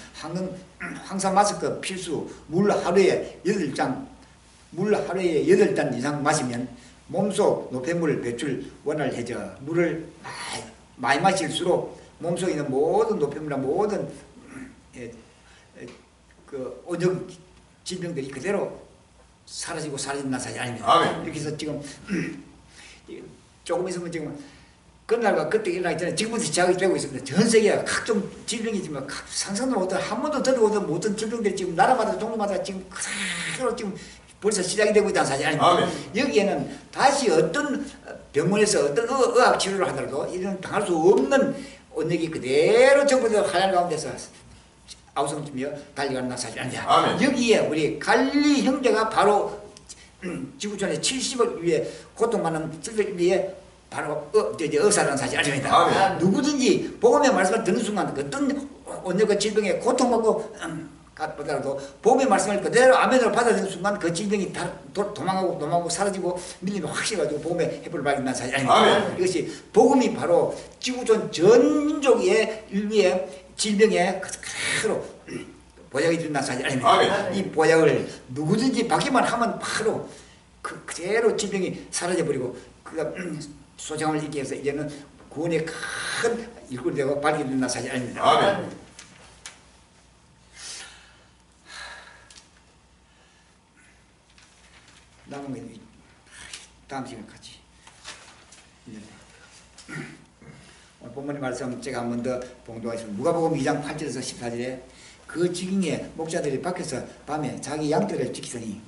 황사 마스크 필수, 물 하루에 8잔 이상 마시면 몸속 노폐물 배출 원활해져 물을 많이 마실수록 몸속에 있는 모든 노폐물과 모든 그 온역 질병들이 그대로 사라진다는 사실이 아닙니다. 이렇게 해서 지금 조금 있으면 지금 그날과 그때 일어나기 전에 지금부터 시작이 되고 있습니다. 전 세계가 각종 질병이지만 상상도 못한 한 번도 들어보지 못한 질병들이 지금 나라마다 종류마다 지금 그대로 지금 벌써 시작이 되고 있다는 사실이 아닙니다. 여기에는 다시 어떤 병원에서 어떤 의학 치료를 하더라도 이런 당할 수 없는 온역이 그대로 정부에서 하얀 가운데서 아우성치며 달려가는 사실이 아닙니다. 여기에 우리 갈리 형제가 바로 지구촌의 70억 위에 고통받는 질병 위에 바로 의사라는 사실이 아닙니다. 누구든지 복음의 말씀을 듣는 순간 어떤 온역과 질병에 고통받고 보더라도 복음의 말씀을 그대로 아멘으로 받아들이는 순간 그 질병이 도망가고 사라지고 밀림이 확실해가지고 복음의 해부를 발견한 사실이 아닙니다. 이것이 복음이 바로 지구촌 전 민족의 인류의 질병에 그대로 보약이 된다는 사실이 아닙니다. 이 보약을 누구든지 받기만 하면 바로 그대로 질병이 사라져버리고 그가 소장을 잃게 해서 이제는 구원의 큰 일꾼이 되고 발견된다는 사실이 아닙니다. 남은 건 다음 시간에 같이. 오늘 본문의 말씀 제가 한 번 더 봉독하겠습니다. 누가복음 2장 8절에서 14절에 그 지경에 목자들이 밖에서 밤에 자기 양떼를 지키더니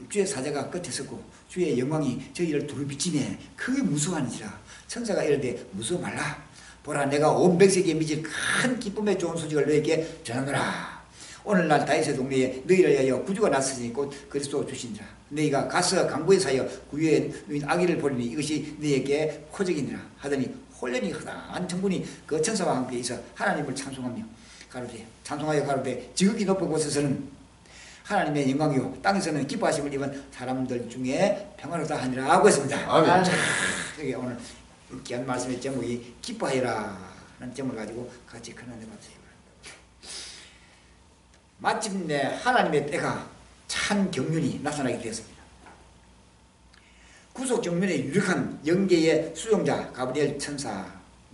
주의 사자가 끝에 섰고 주의 영광이 저희를 두루 비치네 크게 무서워하는지라 천사가 이르되 무서워 말라 보라 내가 온 백성에게 미칠 큰 기쁨의 좋은 소식을 너에게 전하노라 오늘날 다윗의 동네에 너희를 위하여 구주가 났으니 곧 그리스도 주시니라. 너희가 가서 강구에 사여 구유에 누인 아기를 보리니 이것이 너희에게 호적이니라 하더니 홀련히 흔한 천군이 그 천사와 함께 있어 하나님을 찬송하며 가로되 찬송하여 가로되 지극히 높은 곳에서는 하나님의 영광이요 땅에서는 기뻐하심을 입은 사람들 중에 평안하다 하니라 하고 있습니다. 아멘. 자, 여기 오늘 귀한 말씀의 제목이 기뻐하여라 라는 제목을 가지고 같이 큰언을 받으세요. 마침내 하나님의 때가 찬 경륜이 나타나게 되었습니다. 구속 경륜의 유력한 영계의 수용자 가브리엘 천사,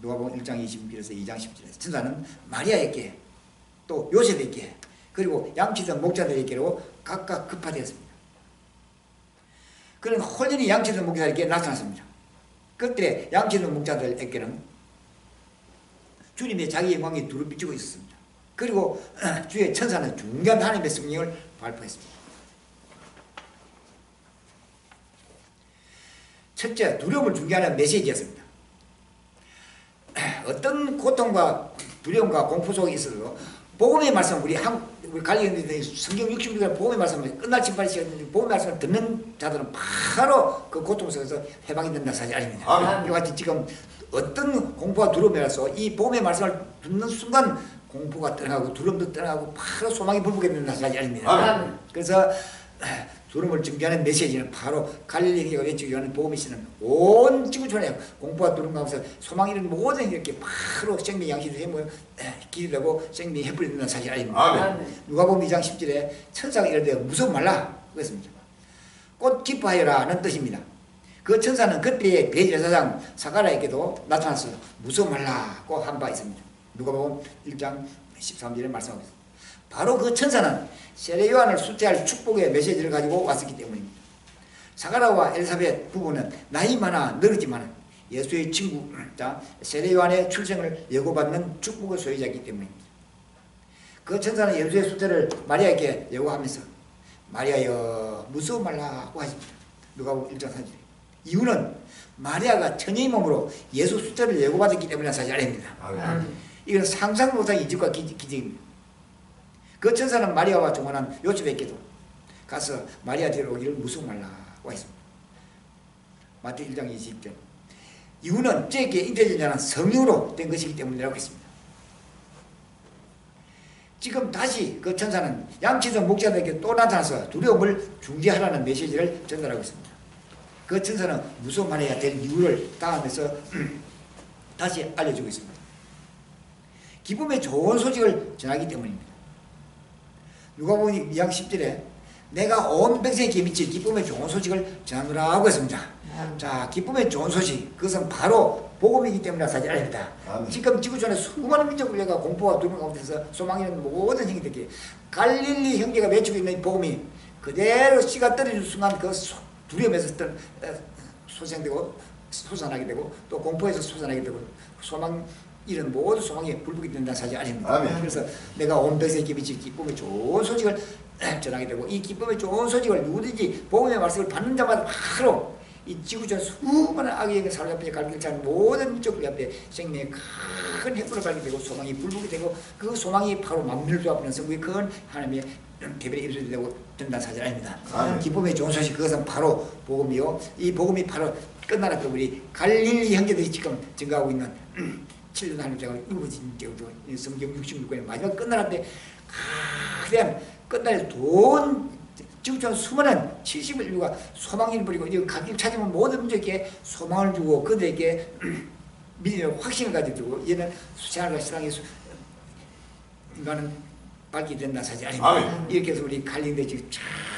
누가복음 1장 21절에서 2장 10절에서 천사는 마리아에게 또 요셉에게 그리고 양치던 목자들에게로 각각 급파되었습니다. 그는 홀연히 양치던 목자들에게 나타났습니다. 그때 양치던 목자들에게는 주님의 자기 영광이 두루 비추고 있었습니다. 그리고 주의 천사는 중요한 하나님의 성령을 발표했습니다. 첫째, 두려움을 중개하는 메시지였습니다. 어떤 고통과 두려움과 공포 속에 있어도 복음의 말씀, 우리 갈리언들이 성경 66절 복음의 말씀을 끝날 징발시간 복음의 말씀을 듣는 자들은 바로 그 고통 속에서 해방이 된다는 사실 아닙니다. 이와 같이 지금 어떤 공포와 두려움이라서 이 복음의 말씀을 듣는 순간 공포가 떠나가고 두려움도 떠나가고 바로 소망이 불붙게 된다는 사실 아닙니다. 그래서 두려움을 증개하는 메시지는 바로 갈릴리가 왼쪽에 가는 복음이시는 온 지구촌에 공포와 두려움 가운데서 소망이 있는 모든 이렇게 바로 생명의 양식이 길이 되고 생명이 햇불이 된다는 사실 아닙니다. 누가복음 2장 10절에 천사가 이르되 무서워 말라 그랬습니다. 곧 기뻐하여라는 뜻입니다. 그 천사는 그때의 대제사장 사가랴에게도 나타나서 무서워 말라고 한 바 있습니다. 누가복음 1장 13절에 말씀하고 있습니다. 바로 그 천사는 세례 요한을 수태할 축복의 메시지를 가지고 왔었기 때문입니다. 사가랴와 엘사벳 부부는 나이 많아 늙었지만 예수의 친구자 세례 요한의 출생을 예고받는 축복의 소유자이기 때문입니다. 그 천사는 예수의 수태를 마리아에게 예고하면서 마리아여 무서워 말라고 하십니다. 누가복음 1장 4절. 이유는 마리아가 처녀의 몸으로 예수 수태를 예고받았기 때문이라는 사실 아닙니다. 이건 상상 못한 이적과 기적입니다. 그 천사는 마리아와 동원한 요셉에게도 가서 마리아 데려오기를 무서워 말라고 했습니다. 마태 1장 20절. 이유는 저에게 잉태된 자는 성령으로 된 것이기 때문이라고 했습니다. 지금 다시 그 천사는 양치던 목자들에게 또 나타나서 두려움을 중재하라는 메시지를 전달하고 있습니다. 그 천사는 무서워 말해야 될 이유를 다음에서 다시 알려주고 있습니다. 기쁨의 좋은 소식을 전하기 때문입니다. 누가복음 2장 10절에 내가 온 백성에게 미칠 기쁨의 좋은 소식을 전하노라 하고 있습니다. 자, 기쁨의 좋은 소식, 그것은 바로 복음이기 때문에 사실 아닙니다. 지금 지구촌에 수많은 민족을 내가 공포와 두려움 가운데서 소망이 있는 모든 형제들에게 갈릴리 형제가 외치고 있는 복음이 그대로 씨가 떨어질 순간 그 두려움에서 솟아나게 되고 또 공포에서 솟아나게 되고 소망 이런 모든 소망이 불붙게 된다는 사실 아닙니다. 그래서 내가 온 백성에게 미칠 기쁨의 좋은 소식을 전하게 되고 이 기쁨의 좋은 소식을 누구든지 복음의 말씀을 받는 자마다 바로 이 지구촌 수많은 악의 사람 앞에 갈길 찬 모든 민족들 앞에 생명의 큰 햇불을 밝게 되고 소망이 불붙게 되고 그 소망이 바로 만민을 조합하는 성부의 큰 하나님의 개별의 입술이 되고 된다는 사실 아닙니다. 기쁨의 좋은 소식 그것은 바로 복음이요. 이 복음이 바로 끝나라 그 우리 갈릴리 형제들이 지금 증가하고 있는 7년 하늘자가 이루어진 성경 66권의 마지막 끝날 때 가장 끝날 돈 지구촌 수많은 70을 인류가 소망을 버리고 갈 찾으면 모든 민족에게 소망을 주고 그들에게 믿음의 확신을 가져주고 얘는 생활과 신앙의 인간은 밝게 된다 사실 아닙니다. 이렇게 해서 우리 갈릴리 지금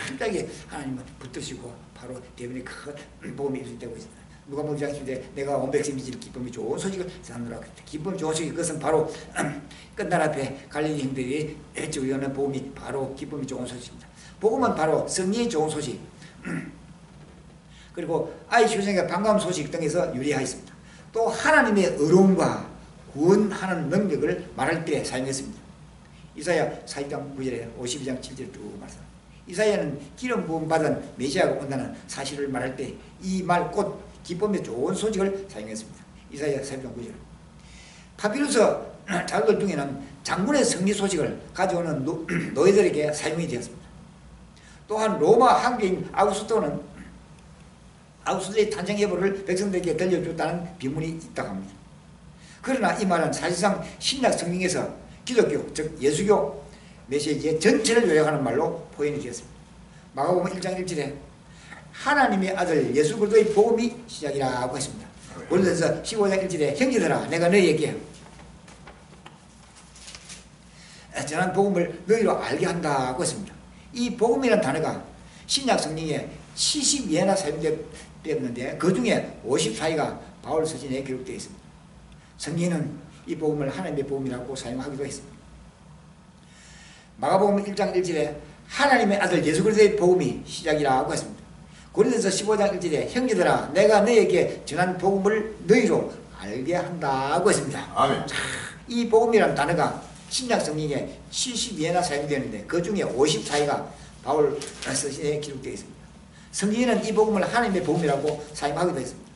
철저하게 하나님은 붙드시고 바로 대변의 큰 복음이 이루어지고 있습니다. 누가복음 1장 10절에 내가 온 백성이 미칠 기쁨이 좋은 소식을 전하노라 그랬다. 기쁨 좋은 소식 그것은 바로 끝날 앞에 갈릴리 형들이 외치고 여는 복음이 바로 기쁨이 좋은 소식입니다. 복음은 바로 승리의 좋은 소식 그리고 아이 출생의 반가운 소식 등에서 유래하였습니다. 또 하나님의 의로움과 구원하는 능력을 말할 때 사용했습니다. 이사야 4장 9절에 52장 7절 쭉 말씀. 이사야는 기름 부음 받은 메시아가 온다는 사실을 말할 때 이 말 곧 기쁨의 좋은 소식을 사용했습니다. 이사야 4장 9절. 파피루스 자료들 중에는 장군의 승리 소식을 가져오는 노예들에게 사용이 되었습니다. 또한 로마 황제인 아우구스토의 탄생 여부를 백성들에게 들려줬다는 비문이 있다고 합니다. 그러나 이 말은 사실상 신약 성경에서 기독교, 즉 예수교 메시지의 전체를 요약하는 말로 표현이 되었습니다. 마가복음 1장 1절에 하나님의 아들 예수 그리스도의 복음이 시작이라고 했습니다. 고린도전서 15장 1절에 형제들아 내가 너희에게 전한 복음을 너희로 알게 한다고 했습니다. 이 복음이라는 단어가 신약 성경에 72회나 사용되었는데 그 중에 54회가 바울 서신에 기록되어 있습니다. 성경에는 이 복음을 하나님의 복음이라고 사용하기도 했습니다. 마가복음 1장 1절에 하나님의 아들 예수 그리스도의 복음이 시작이라고 했습니다. 고린도전서 15장 1절에 형제들아 내가 너희에게 전한 복음을 너희로 알게 한다고 했습니다. 아멘. 자, 이 복음이라는 단어가 신약 성경에 72회나 사용되었는데 그 중에 54회가 바울 서신에 기록되어 있습니다. 성경에는 이 복음을 하나님의 복음이라고 사용하기도 했습니다.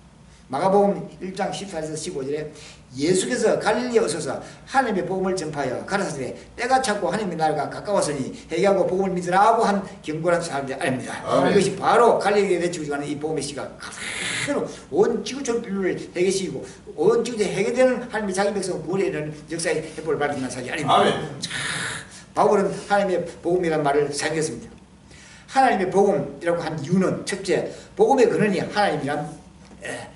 마가복음 1장 14절에서 15절에 예수께서 갈릴리에 오셔서 하나님의 복음을 전파하여 가라사대 때가 찼고 하나님의 나라가 가까웠으니 회개하고 복음을 믿으라고 한 경고한 사람들이 아닙니다. 아멘. 이것이 바로 갈릴리에 외치고 가는 이 복음의 시가 그대로 온 지구촌 인류를 회개시키고 온 지구에 회개되는 하나님의 자기 백성 구원에 이르는 역사의 해법을 밝힌다는 사실이 아닙니다. 아멘. 바울은 하나님의 복음이라는 말을 사용했습니다. 하나님의 복음이라고 한 이유는 첫째, 복음의 근원이 하나님이란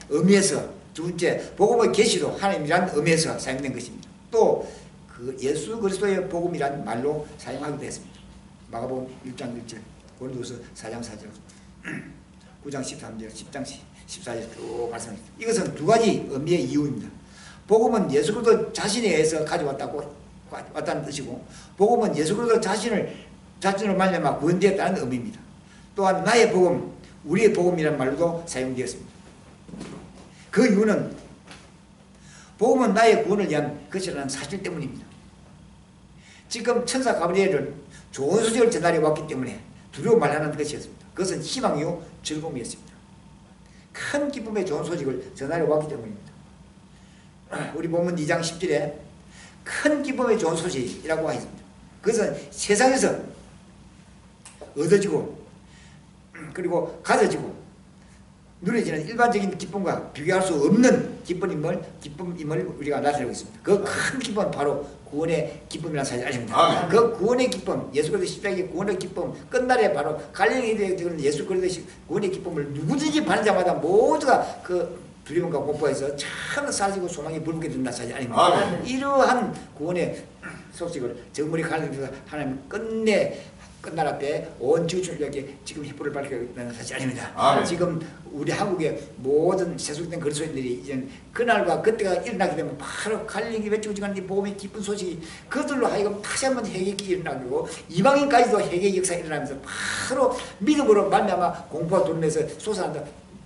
의미에서, 두 번째, 복음의 계시도 하나님이란 의미에서 사용된 것입니다. 또 그 예수 그리스도의 복음이란 말로 사용하기도 했습니다. 마가복음 1장 1절, 고린도후서 4장 4절, 9장 13절, 10장 14절 쭉 말씀합니다. 이것은 두 가지 의미의 이유입니다. 복음은 예수 그리스도 자신에 의해서 왔다는 뜻이고, 복음은 예수 그리스도 자신을 말미암아 구원되었다는 의미입니다. 또한 나의 복음, 우리의 복음이라는 말로도 사용되었습니다. 그 이유는 복음은 나의 구원을 위한 것이라는 사실 때문입니다. 지금 천사 가브리엘은 좋은 소식을 전달해 왔기 때문에 두려워 말하는 것이었습니다. 그것은 희망이요 즐거움이었습니다. 큰 기쁨의 좋은 소식을 전달해 왔기 때문입니다. 우리 본문 2장 10절에 큰 기쁨의 좋은 소식이라고 하였습니다. 그것은 세상에서 얻어지고 그리고 가져지고 누려지는 일반적인 기쁨과 비교할 수 없는 기쁨임을 우리가 나타내고 있습니다. 그 큰 기쁨은 바로 구원의 기쁨이라는 사실이 아닙니다. 그 구원의 기쁨, 예수 그리스도 십자가의 구원의 기쁨, 끝날에 바로 갈릴리에 되는 예수 그리스도의 구원의 기쁨을 누구든지 받는 자마다 모두가 그 두려움과 공포에서 참 사라지고 소망이 불붙게 된다는 사실이 아닙니다. 이러한 구원의 소식을 정물이 갈릴리에서 하나님 끝날 앞에 온 지구촌에게 지금 햇불을 밝히고 있다는 사실이 아닙니다. 아멘. 지금 우리 한국의 모든 세속된 그리스도인들이 이제 그날과 그때가 일어나게 되면 바로 갈릴리 외치고 지금 이 복음의 기쁜 소식이 그들로 하여금 다시 한번 회개가 일어나고 이방인까지도 회개 역사가 일어나면서 바로 믿음으로 말미암아 공포가 돌면서 솟아난다.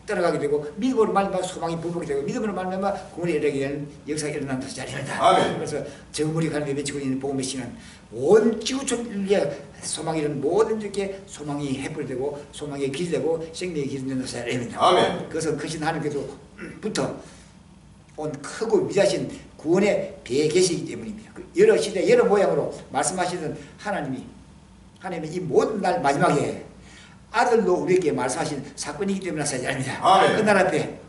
떠나가게 되고 믿음으로 말미암아 소망이 불복이 되고 믿음으로 말미암아 구원에 이르게 되는 역사가 일어난다 자리입니다. 아멘. 그래서 정물이 갈릴리 외치고 있는 복음의 신은 온 지구촌에 소망이 이런 모든 이렇게 소망이 해불되고 소망의 길이 되고 생명의 길이 된다 자리입니다. 아멘. 그것은 크신 하나님께서부터 온 크고 위대하신 구원의 배에 계시기 때문입니다. 여러 시대 여러 모양으로 말씀하시는 하나님이 이 모든 날 마지막에 아들로 우리에게 말씀하신 사건이기 때문에 사실이 아닙니다. 아멘. 끝날 앞에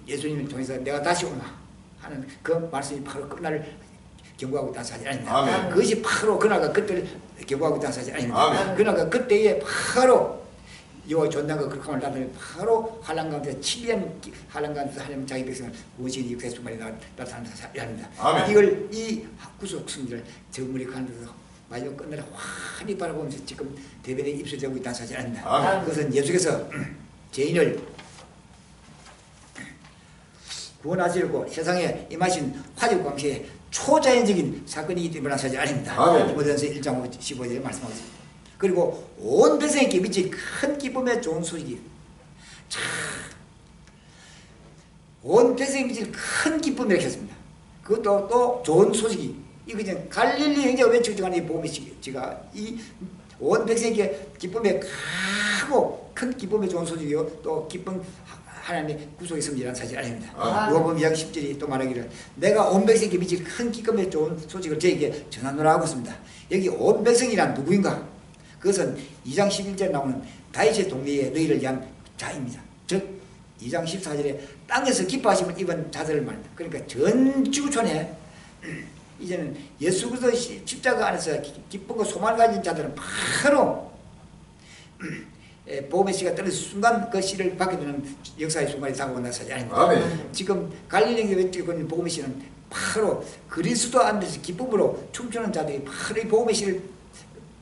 예수님을 통해서 내가 다시 오마 하는 그 말씀이 바로 끝날을 경고하고 있다는 사실이 아닙니다. 아멘. 그것이 바로 그날과 그때를 경고하고 있다는 사실이 아닙니다. 아멘. 그날과 그때에 바로 여호와 존당과 그렇게 나타나면 바로 환난 가운데 7년 환난 가운데서 하나님 자기 백성을 구원시키는 역사의 순간이 나타나는 사실이 아닙니다. 아멘. 이걸 이 구속 승리를 정물이 가는 데서 마지막 끝날에 환히 바라보면서 지금 대변에 입수되고 있다는 사실이 아닙니다. 아멘. 그것은 예수께서 죄인을 구원하시려고 세상에 임하신 화재 광시에 초자연적인 사건이기 때문에 사실이 아닙니다. 아멘. 디모데전서 1장 15절에 말씀하고 있습니다. 그리고 온 백성에게 미친 큰 기쁨의 좋은 소식이 온 백성에게 미친 큰 기쁨이라고 했습니다. 그것도 또 좋은 소식이 이거는 갈릴리 형제가 외치고 가는 이 복음의 지가 이 온 백성에게 기쁨의 크고 큰 기쁨의 좋은 소식이요 또 기쁨 하나님의 구속의 성질이라는 사실 아닙니다. 아멘. 누가복음 2장 10절이 또 말하기를 내가 온 백성에게 미칠 큰 기쁨의 좋은 소식을 저에게 전하노라 하고 있습니다. 여기 온 백성이란 누구인가? 그것은 2장 11절에 나오는 다윗의 동네에 너희를 위한 자입니다. 즉 2장 14절에 땅에서 기뻐하심을 입은 자들을 말합니다. 그러니까 전 지구촌에 이제는 예수 그리스도 십자가 안에서 기쁨과 소망을 가진 자들은 바로 복음의 씨가 떨어진 순간 그 씨를 받게 되는 역사의 순간이 다가온다는 사실 아닙니다. 아멘. 지금 갈릴리에 외치고 있는 복음의 씨는 바로 그리스도 안에서 기쁨으로 춤추는 자들이 바로 이 복음의 씨를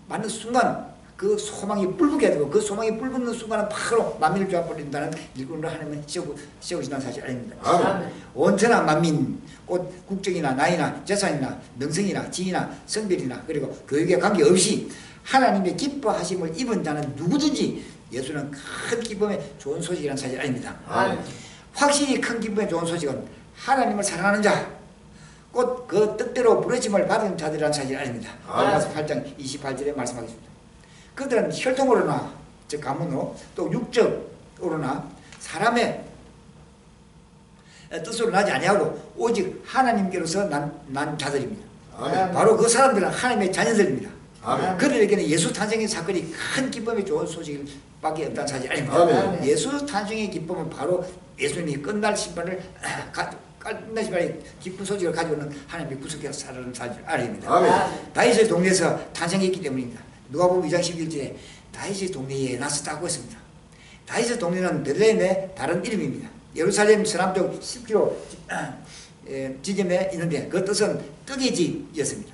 받는 순간 그 소망이 뿔붙게 되고 그 소망이 뿔붙는 순간은 바로 만민을 조합버린다는 일꾼으로 하나님은 세우신다는 사실 아닙니다. 아멘. 온전한 만민, 곧 국적이나 나이나 재산이나 능성이나 지위나 성별이나 그리고 교육에 관계없이 하나님의 기뻐하심을 입은 자는 누구든지 예수는 큰 기쁨의 좋은 소식이라는 사실 아닙니다. 아멘. 확실히 큰 기쁨의 좋은 소식은 하나님을 사랑하는 자, 곧 그 뜻대로 부르심을 받은 자들이라는 사실 아닙니다. 로마서 8장 28절에 말씀하겠습니다. 그들은 혈통으로나 즉 가문으로 또 육적으로나 사람의 뜻으로 나지 아니하고 오직 하나님께로서 난 자들입니다. 아멘. 바로 그 사람들은 하나님의 자녀들입니다. 아멘. 그들에게는 예수 탄생의 사건이 큰 기쁨의 좋은 소식밖에 없다는 사실 아닙니다. 아멘. 예수 탄생의 기쁨은 바로 예수님이 끝날 심판을 끝날 심판의 기쁜 소식을 가지고 있는 하나님의 구속해서 살아가는 사실 아닙니다. 아멘. 다윗의 동네에서 탄생했기 때문입니다. 누가복음 2장 11절에 다윗의 동네에 났었다고 했습니다. 다윗의 동네는 베들레헴의 다른 이름입니다. 예루살렘 서남쪽 10km 지점에 있는데 그 뜻은 떡의 집이었습니다.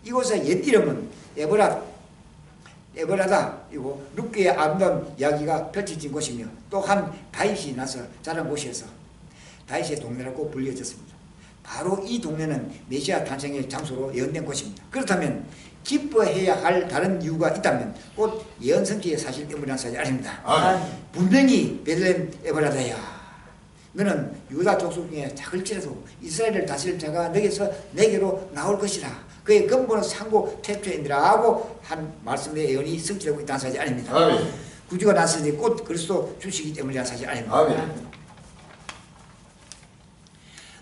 이곳의 옛 이름은 에버라다이고 룻기의 아름다운 이야기가 펼쳐진 곳이며 또한 다윗이 나서 자란 곳이어서 다윗의 동네라고 불려졌습니다. 바로 이 동네는 메시아 탄생의 장소로 예언된 곳입니다. 그렇다면 기뻐해야 할 다른 이유가 있다면 곧 예언 성취의 사실 때문이라는 사실 아닙니다. 아멘. 분명히 베들레헴 에버라다야 너는 유다 족속 중에 작을지라도 이스라엘을 다스릴 자가 너에게서 내게로 나올 것이라 그의 근본은 상고 태초인이라 하고 한 말씀의 예언이 성취되고 있다는 사실 아닙니다. 아멘. 구주가 나서니 곧 그리스도 주시기 때문이라는 사실 아닙니다. 아멘.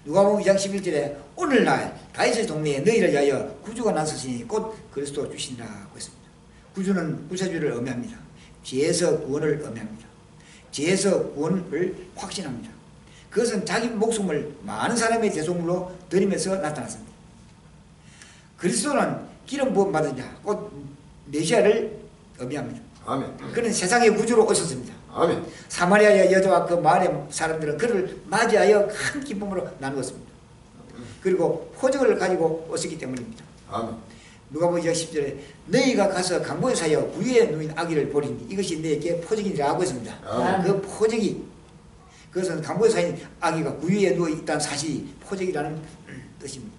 누가복음 2장 11절에 오늘날 다윗의 동네에 너희를 위하여 구주가 나서시니 곧 그리스도 주시니라고 했습니다. 구주는 구세주를 의미합니다. 죄에서 구원을 의미합니다. 죄에서 구원을 확신합니다. 그것은 자기 목숨을 많은 사람의 대속물로 드리면서 나타났습니다. 그리스도는 기름 부음 받은 자, 곧 메시아를 의미합니다. 아멘. 그는 세상의 구주로 오셨습니다. 아멘. 사마리아 여자와 그 마을의 사람들은 그를 맞이하여 큰 기쁨으로 나누었습니다. 그리고 포적을 가지고 오셨기 때문입니다. 아멘. 누가복음 2장 10절에 너희가 가서 강보에 사여 구유에 누인 아기를 보리니 이것이 너에게 포적이니라 하고 있습니다. 아멘. 그 포적이 그것은 강보에 사인 아기가 구유에 누워 있다는 사실이 포적이라는 뜻입니다.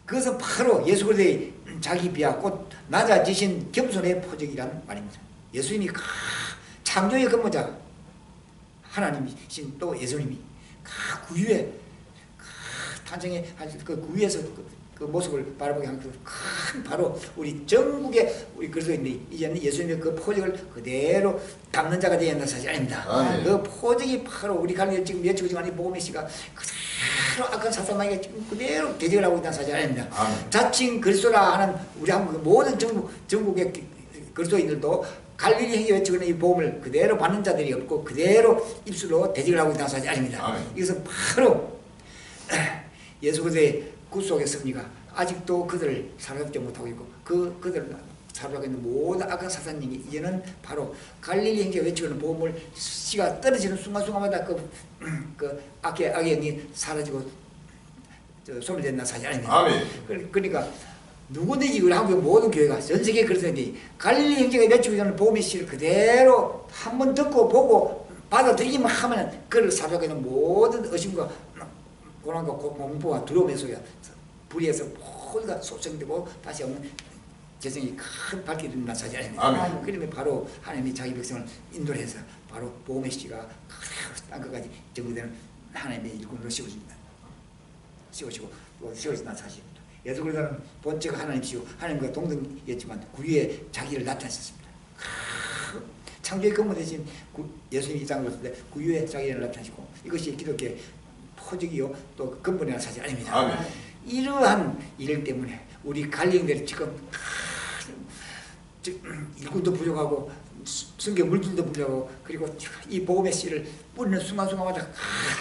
그것은 바로 예수 그리스도의 자기 비하 곧 낮아지신 겸손의 포적이라는 말입니다. 예수님이 창조의 근본자 하나님이신 또 예수님이 구유에 탄생의 그 구유에서 그 모습을 바라보게 한 큰 바로 우리 전국에 우리 그리스도인들이 이제는 예수님의 그 포적을 그대로 담는 자가 되어야 한다는 사실 아닙니다. 아멘. 그 포적이 바로 우리 가운데 지금 외치고 있는 복음의 씨가 그대로 악한 사탄마귀가 지금 그대로 대적을 하고 있다는 사실 아닙니다. 아멘. 자칭 그리스도라 하는 우리 한국 모든 전국의 그리스도인들도 갈릴리 행위 외치고 있는 이 복음을 그대로 받는 자들이 없고 그대로 입술로 대적을 하고 있다는 사실 아닙니다. 아멘. 이것은 바로 예수 그리스도의 구속의 승리가 아직도 그들을 사로잡지 못하고 있고 그들을 사로잡고 있는 모든 악한 사탄님이 이제는 바로 갈릴리 행위에 외치고 있는 복음을 씨가 떨어지는 순간순간마다 그 악의 영이 사라지고 소멸된다는 사실 아닙니다. 아멘. 그러니까 누구든지 우리 한국 모든 교회가 전 세계에 그렇듯이 갈릴리 행적에 외치고 있는 복음의 씨를 그대로 한번 듣고 보고 받아들이기만 하면 그를 사로잡고 있는 모든 의심과 고난과 공포와 두려움의 속에 불의에서 모두가 소생되고 다시 없는 재성이 큰 밝게 된다는 사실 아닙니다. 아멘. 그러면 바로 하나님이 자기 백성을 인도를 해서 바로 복음의 씨가 땅끝까지 전부되는 하나님의 일꾼으로 씌워줍니다. 씌우시고 또 씌워진다는 사실입니다. 예수 그리스도는 본체가 하나님이시고 하나님과 동등이었지만 구유에 자기를 나타내셨습니다. 창조의 근본 대신 예수님이 이 땅을 오셨을 때 구유의 자기를 나타내시고 이것이 기독교의 포직이요 또 근본이라는 사실 아닙니다. 아멘. 이러한 일 때문에 우리 갈릴리들이 지금 일꾼도 부족하고 성경 물질도 부족하고 그리고 이 복음의 씨를 뿌리는 순간순간마다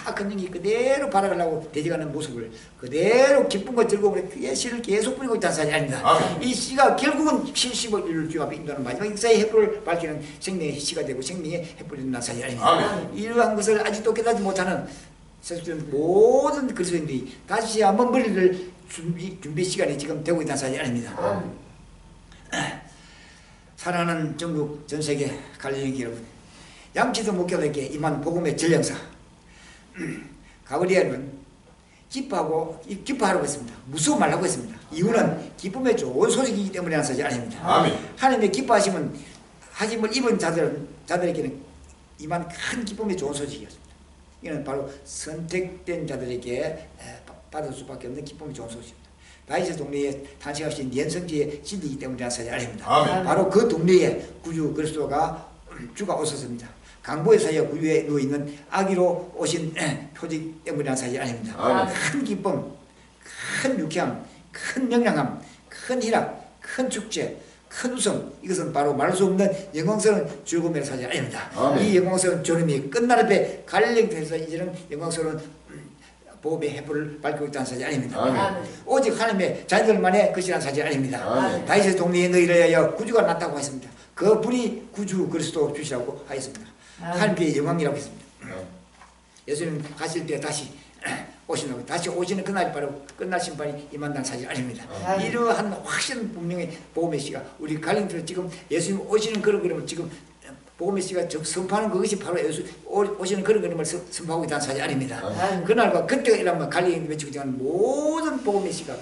악한 영이 그대로 발아가려고 대적하는 모습을 그대로 기쁨과 즐거움으로 그의 씨를 계속 뿌리고 있다는 사실이 아닙니다. 아멘. 이 씨가 결국은 70을 이룰 주 앞에 인도하는 마지막 역사의 횃불을 밝히는 생명의 씨가 되고 생명의 횃불이 된다는 사실이 아닙니다. 아멘. 이러한 것을 아직도 깨닫지 못하는 세속적인 모든 그리스도인들이 다시 한번 머리를 준비 시간이 지금 되고 있다는 사실이 아닙니다. 사랑하는 전국 전세계 갈릴리 여러분, 양치도 목교들에게 임한 복음의 전령사 가브리엘은 기뻐하라고 했습니다. 무서워 말라고 했습니다. 이유는 기쁨의 좋은 소식이기 때문이라는 사실이 아닙니다. 아멘. 하나님의 기뻐하심은 하심을 입은 자들에게는 임한 큰 기쁨의 좋은 소식이었습니다. 이는 바로 선택된 자들에게 받을 수밖에 없는 기쁨의 좋은 소식입니다. 다윗의 동네에 탄생하신 연성지의 진리이기 때문이라는 사실이 아닙니다. 아멘. 바로 그 동네에 구주 그리스도가 주가 오셨습니다. 강보의 사이에 구유에 누워있는 아기로 오신 표직 때문이라는 사실이 아닙니다. 아멘. 큰 기쁨, 큰 유쾌함, 큰 명랑함, 큰 희락, 큰 축제, 큰 웃음, 이것은 바로 말할 수 없는 영광스러운 즐거움의 사실이 아닙니다. 아멘. 이 영광스러운 존엄이 끝날 앞에 갈릴리에서 이제는 영광스러운 보험의 횃불을 밝히고 있다는 사실이 아닙니다. 아멘. 오직 하나님의 자녀들만의 것이라는 사실이 아닙니다. 아멘. 다윗의 동네에 너희를 위하여 구주가 났다고 했습니다. 그 분이 구주 그리스도 주시라고 하였습니다. 하나님의 영광이라고 했습니다. 예수님 가실 때 다시 오시는 다시 오시는 그날이 바로 끝날 심판이 임한다는 사실이 아닙니다. 이러한 확실한 분명히 복음의 씨가 우리 갈릴리들 지금 예수님 오시는 그런 그림을 지금 복음의 씨가 선포하는 그것이 바로 예수 오시는 그런 그림을 선포하고 있다는 사실이 아닙니다. 그날과 그때가 일어나면 갈릴리 외치고 있는 모든 복음의 씨가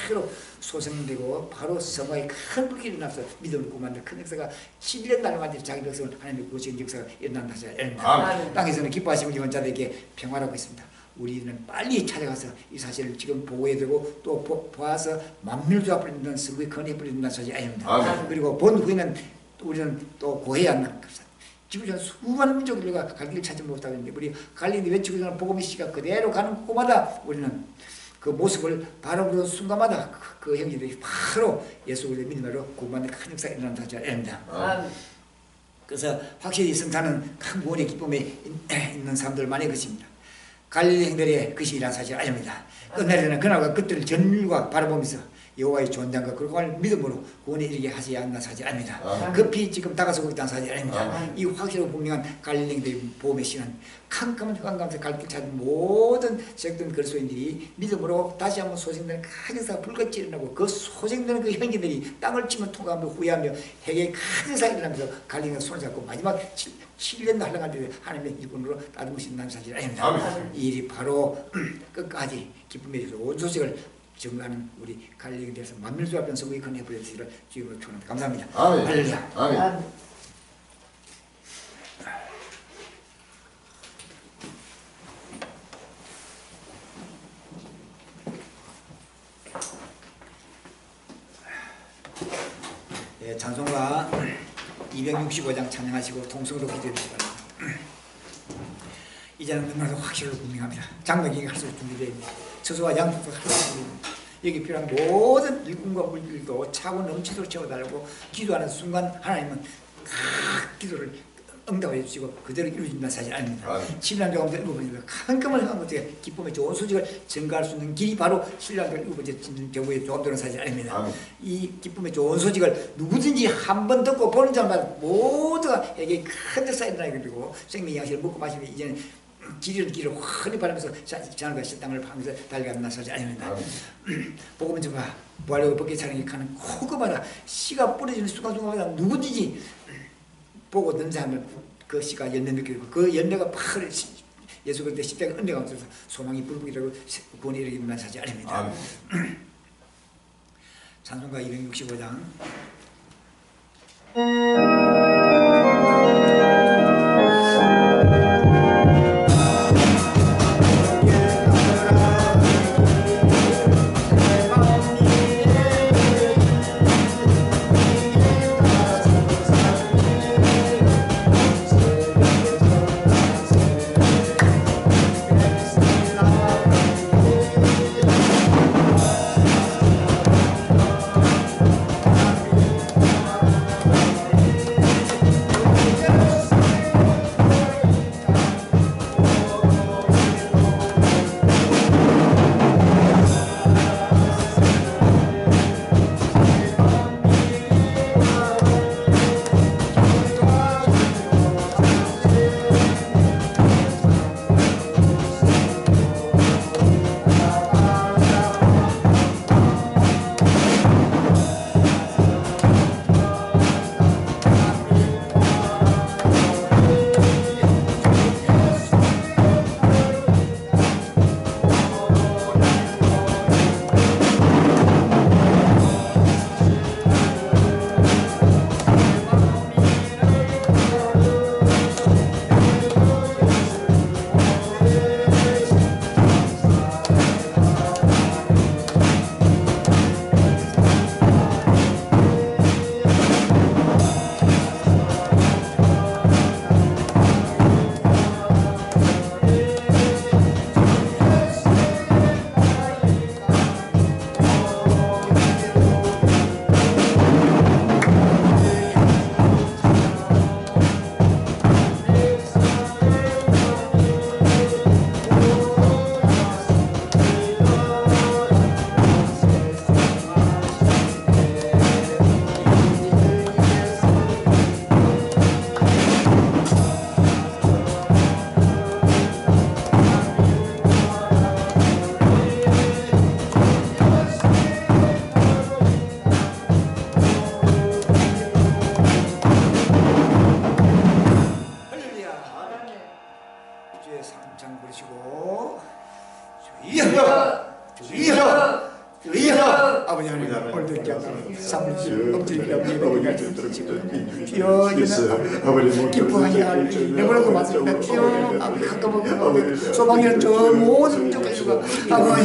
그대로 소생되고 바로 성화의 큰 불길이 나서 믿음을 구만들 큰 역사가 11년 날만에 자기 백성을 하나님의 구원의 역사가 일어난다는 사실이 아닙니다. 땅에서는 기뻐하심을 입은 자들에게 평화라고 있습니다. 우리는 빨리 찾아가서 이 사실을 지금 보고해야 되고 또 보아서 만밀주 앞을 있는 성부의 건에 뿌린다는 사실이 아닙니다. 아멘. 그리고 본 후에는 우리는 또 고해야 한다는 겁니다. 지금 수많은 민족들과 갈 길을 찾지 못하는데 우리 갈릴리 외치고 있는 복음의 씨가 그대로 가는 곳마다 우리는 그 모습을 바라보는 순간마다 그 형제들이 바로 예수 그리스도의 믿음으로 구원의 큰 역사가 일어난다는 사실이 아닙니다. 그래서 확실히 성탄은 큰 구원의 기쁨에 있는 사람들만의 것입니다. 갈릴리 형들의 것이라는 사실이 아닙니다. 끝날에는 그날과 그때를 전율과 바라보면서 여호와의 존재과 그리고 믿음으로 구원에 이르게 하셔야 한다는 사실이 아닙니다. 급히 지금 다가서고 있다는 사실이 아닙니다. 이 확실하고 분명한 갈릴리 형들의 보험의 씨는 캄캄한 흑암가운데 갈 길 찾은 모든 세력된 그리스도인들이 믿음으로 다시 한번 소생되는 큰 역사가 불같이 일어나고 그 소생되는 그 형제들이 땅을 치며 통과하며 후회하며 해계의 큰 역사가 일어나면서 갈릴리가 손을 잡고 마지막 7년도 할랑할 때 하나님의 일꾼으로 따르신다는 사실이 아닙니다. 이 일이 바로 끝까지 기쁨의 좋은 소식을 증거하는 우리 갈릴리에 대해서 만밀주 앞에 성부의 큰 횃불의 뜻을 주님으로 축원합니다. 감사합니다. 아멘. 할렐루야. 아멘. 예, 찬송가 265장 찬양하시고 통성으로 기도해 주시기 바랍니다. 이제는 너무나도 확실하고 분명합니다. 장막이 할수록 준비되어 있습니다. 처소와 양쪽도 할수록 준비됩니다. 여기 필요한 모든 일꾼과 물질도 차고 넘치도록 채워달라고 기도하는 순간 하나님은 각 기도를 응답해 주시고 그대로 이루어진다는 사실 아닙니다. 신랑교 가운데 일곱 번째 깜깜한 것에 기쁨의 좋은 소식을 전가할 수 있는 길이 바로 신랑교 일곱 번째 경우에 조합되는 사실 아닙니다. 이 기쁨의 좋은 소식을 누구든지 한 번 듣고 보는 자마다 모두가 에게 큰 역사가 일어나게 되고 생명의 양식을 먹고 마시면 이제는 길을 환히 바라면서 자연과 땅을 파면서 달려가는 사실 아닙니다. 복음은 정말 부활하고 벗게 사랑이 가는 그거마다 씨가 뿌려지는 순간순간마다 누구든지 보고 던자하면 그 씨가 열매 맺게 되고 그 열매가 바로 예수 그리스도의 십자가 은혜가 없어서 소망이 불붙게 되고 구원이 이르게 된다는 사실 아닙니다. 찬송가 265장 주여 이제는 기뻐하게 할 내버려도 맞습니다. 주여 아버지 가까운 소망이는 저 모든 쪽에서 아버지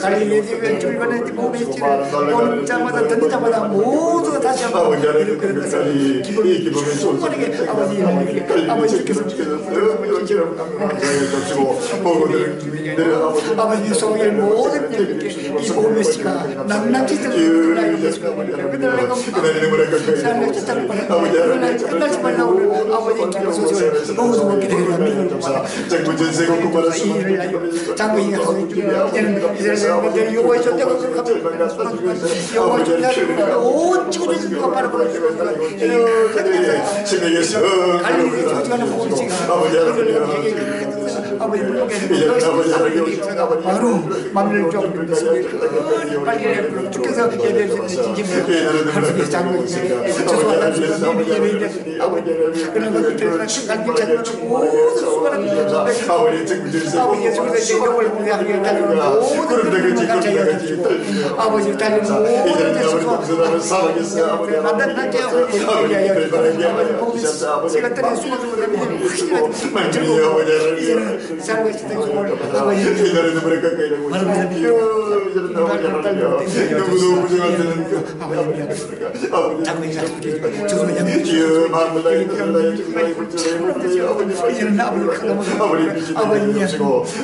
갈릴리 주변에 몸에 오는 자마다 듣는 자마다 모두가 다시 한번 이렇게 기쁨이 충만하게 아버지께서 아버지 소망의 모든 이 몸의 씨가 낭낭히 들어오는 그들의 삶의 짓을 끝날 수만 나오는 아버지 기쁜 소식을 모두 먹게 되리라 믿음으로 이 일을 장부인이 하고 있기를 이제는 내 요구의 존재가 요구의 존재가 온 지구를 바라보는 갈릴리 조직하는 모습이가 아버지 바로 맘을 좀 빨리 주께서 예배를 진심으로 할수 있지 않고 죄송하다 그런 것들을 갈비 찾는 모든 수많은 아버지 예수께서 영을 무대하게 달리는 모든 것들을 같이 여겨주시고 아버지 달리는 모든 것들을 만난 단계 아버지 제가 때린 수고를 하면 확실하게 즐거워 이제는 살고 있는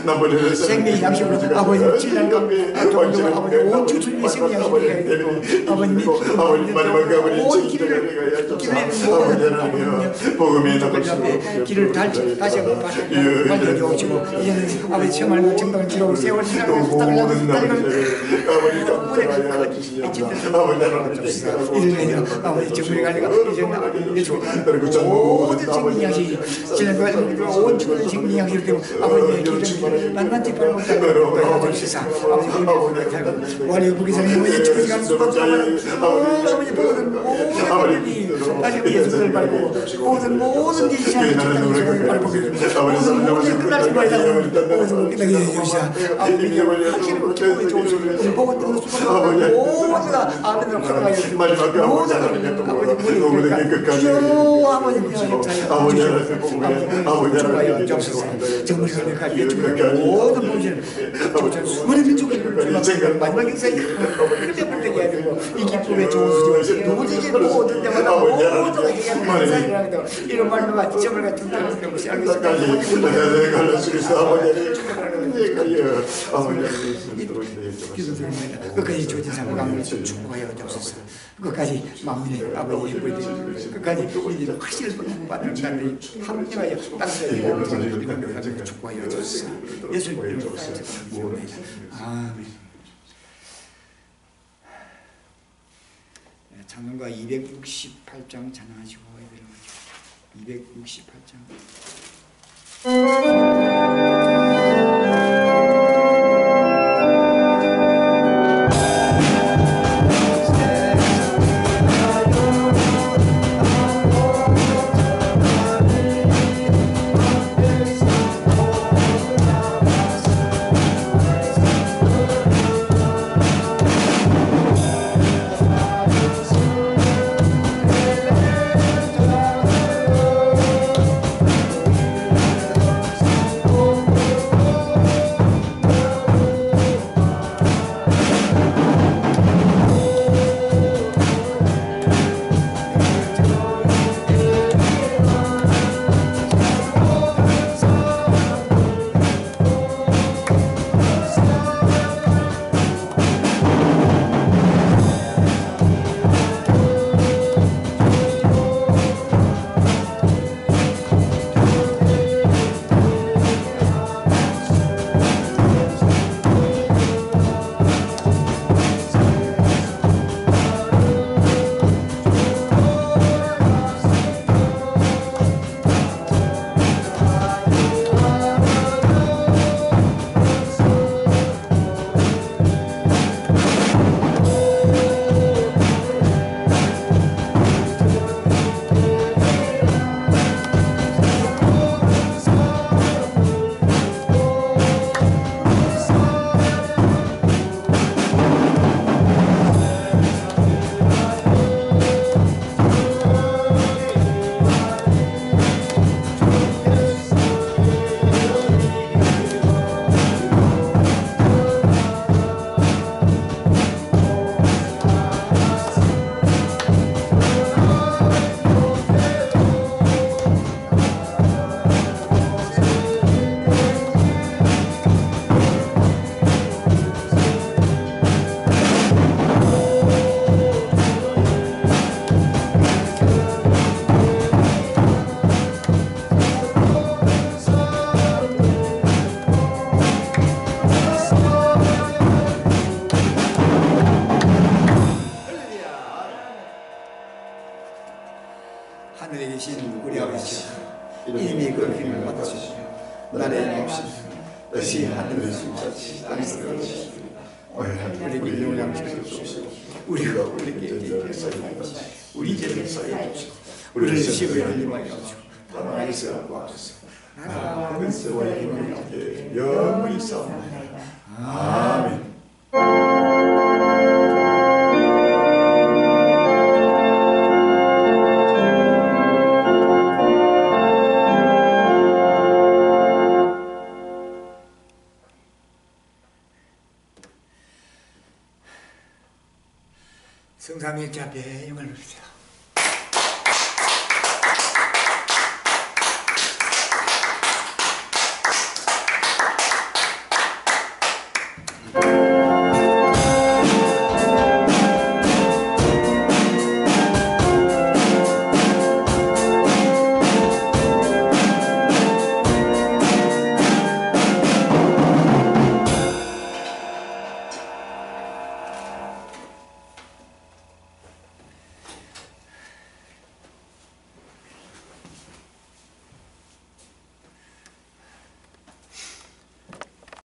아버지 생명의 양식으로 아버지 진리가 아버지 온 주님의 생명의 양식으로 아버님이 온 길을 다시 한번 발견해 오시고 이제는 아버지 정말 정당한 기록을 세월 지나고 부탁을 아버지 정부의 관리가 이제는 모든 생명 양식이 지난 온 주님의 생명 양식을 되고 아버지의 길을 만만치 팔고 주시사 아버지 원래 부기사님의 주께서 가는 수밖에 아버지 모든 다시 예수를 밟고 모든 일시하는 적당히 밟고 모든 끝날 수밖에 모든 끝나게 해주시사 아버지 확실히 기쁨이 좋으시고 보고 듣는 수밖에 모두가 아멘으로 걸어가야 되고 모든 아버지 아버지 좋아요 주옵소서 정말 갈비 주옵소서 모든 분들 우리 민족을 마지막 역사에 큰 벽을 되게 해야 되고 이 기쁨의 좋은 수지 누구든지 모든 때마다 모두가 해야 되고 이런 말로만 지점을 같은 데를 배우시 알고 있습니다. 끝까지 조진 사랑을 축복하여 주옵소서. 끝까지 만민의 아버지 끝까지 우리들은 확실히 받는 자들이 합력하여 땅에 축복하여 주옵소서. 예수님 이름으로 기도합니다. 아멘. 찬송가 268장 찬양하시고 268장 하늘에 계신 우리 아버지 이름이 거룩히 받으시오. 나의 없이 뜻이 하늘에서 같이 땅에서 같이 우리에게 용량을 주시고 우리가 우리에게 죄를 우리 죄를 사여 주시고 우리를 시험에 들지 마시고 다만 예수를 구하소서. 나라와 권세와 힘을 함께 영원히 싸움나이다. 아멘. 성삼일체 앞에 영을 봅시다.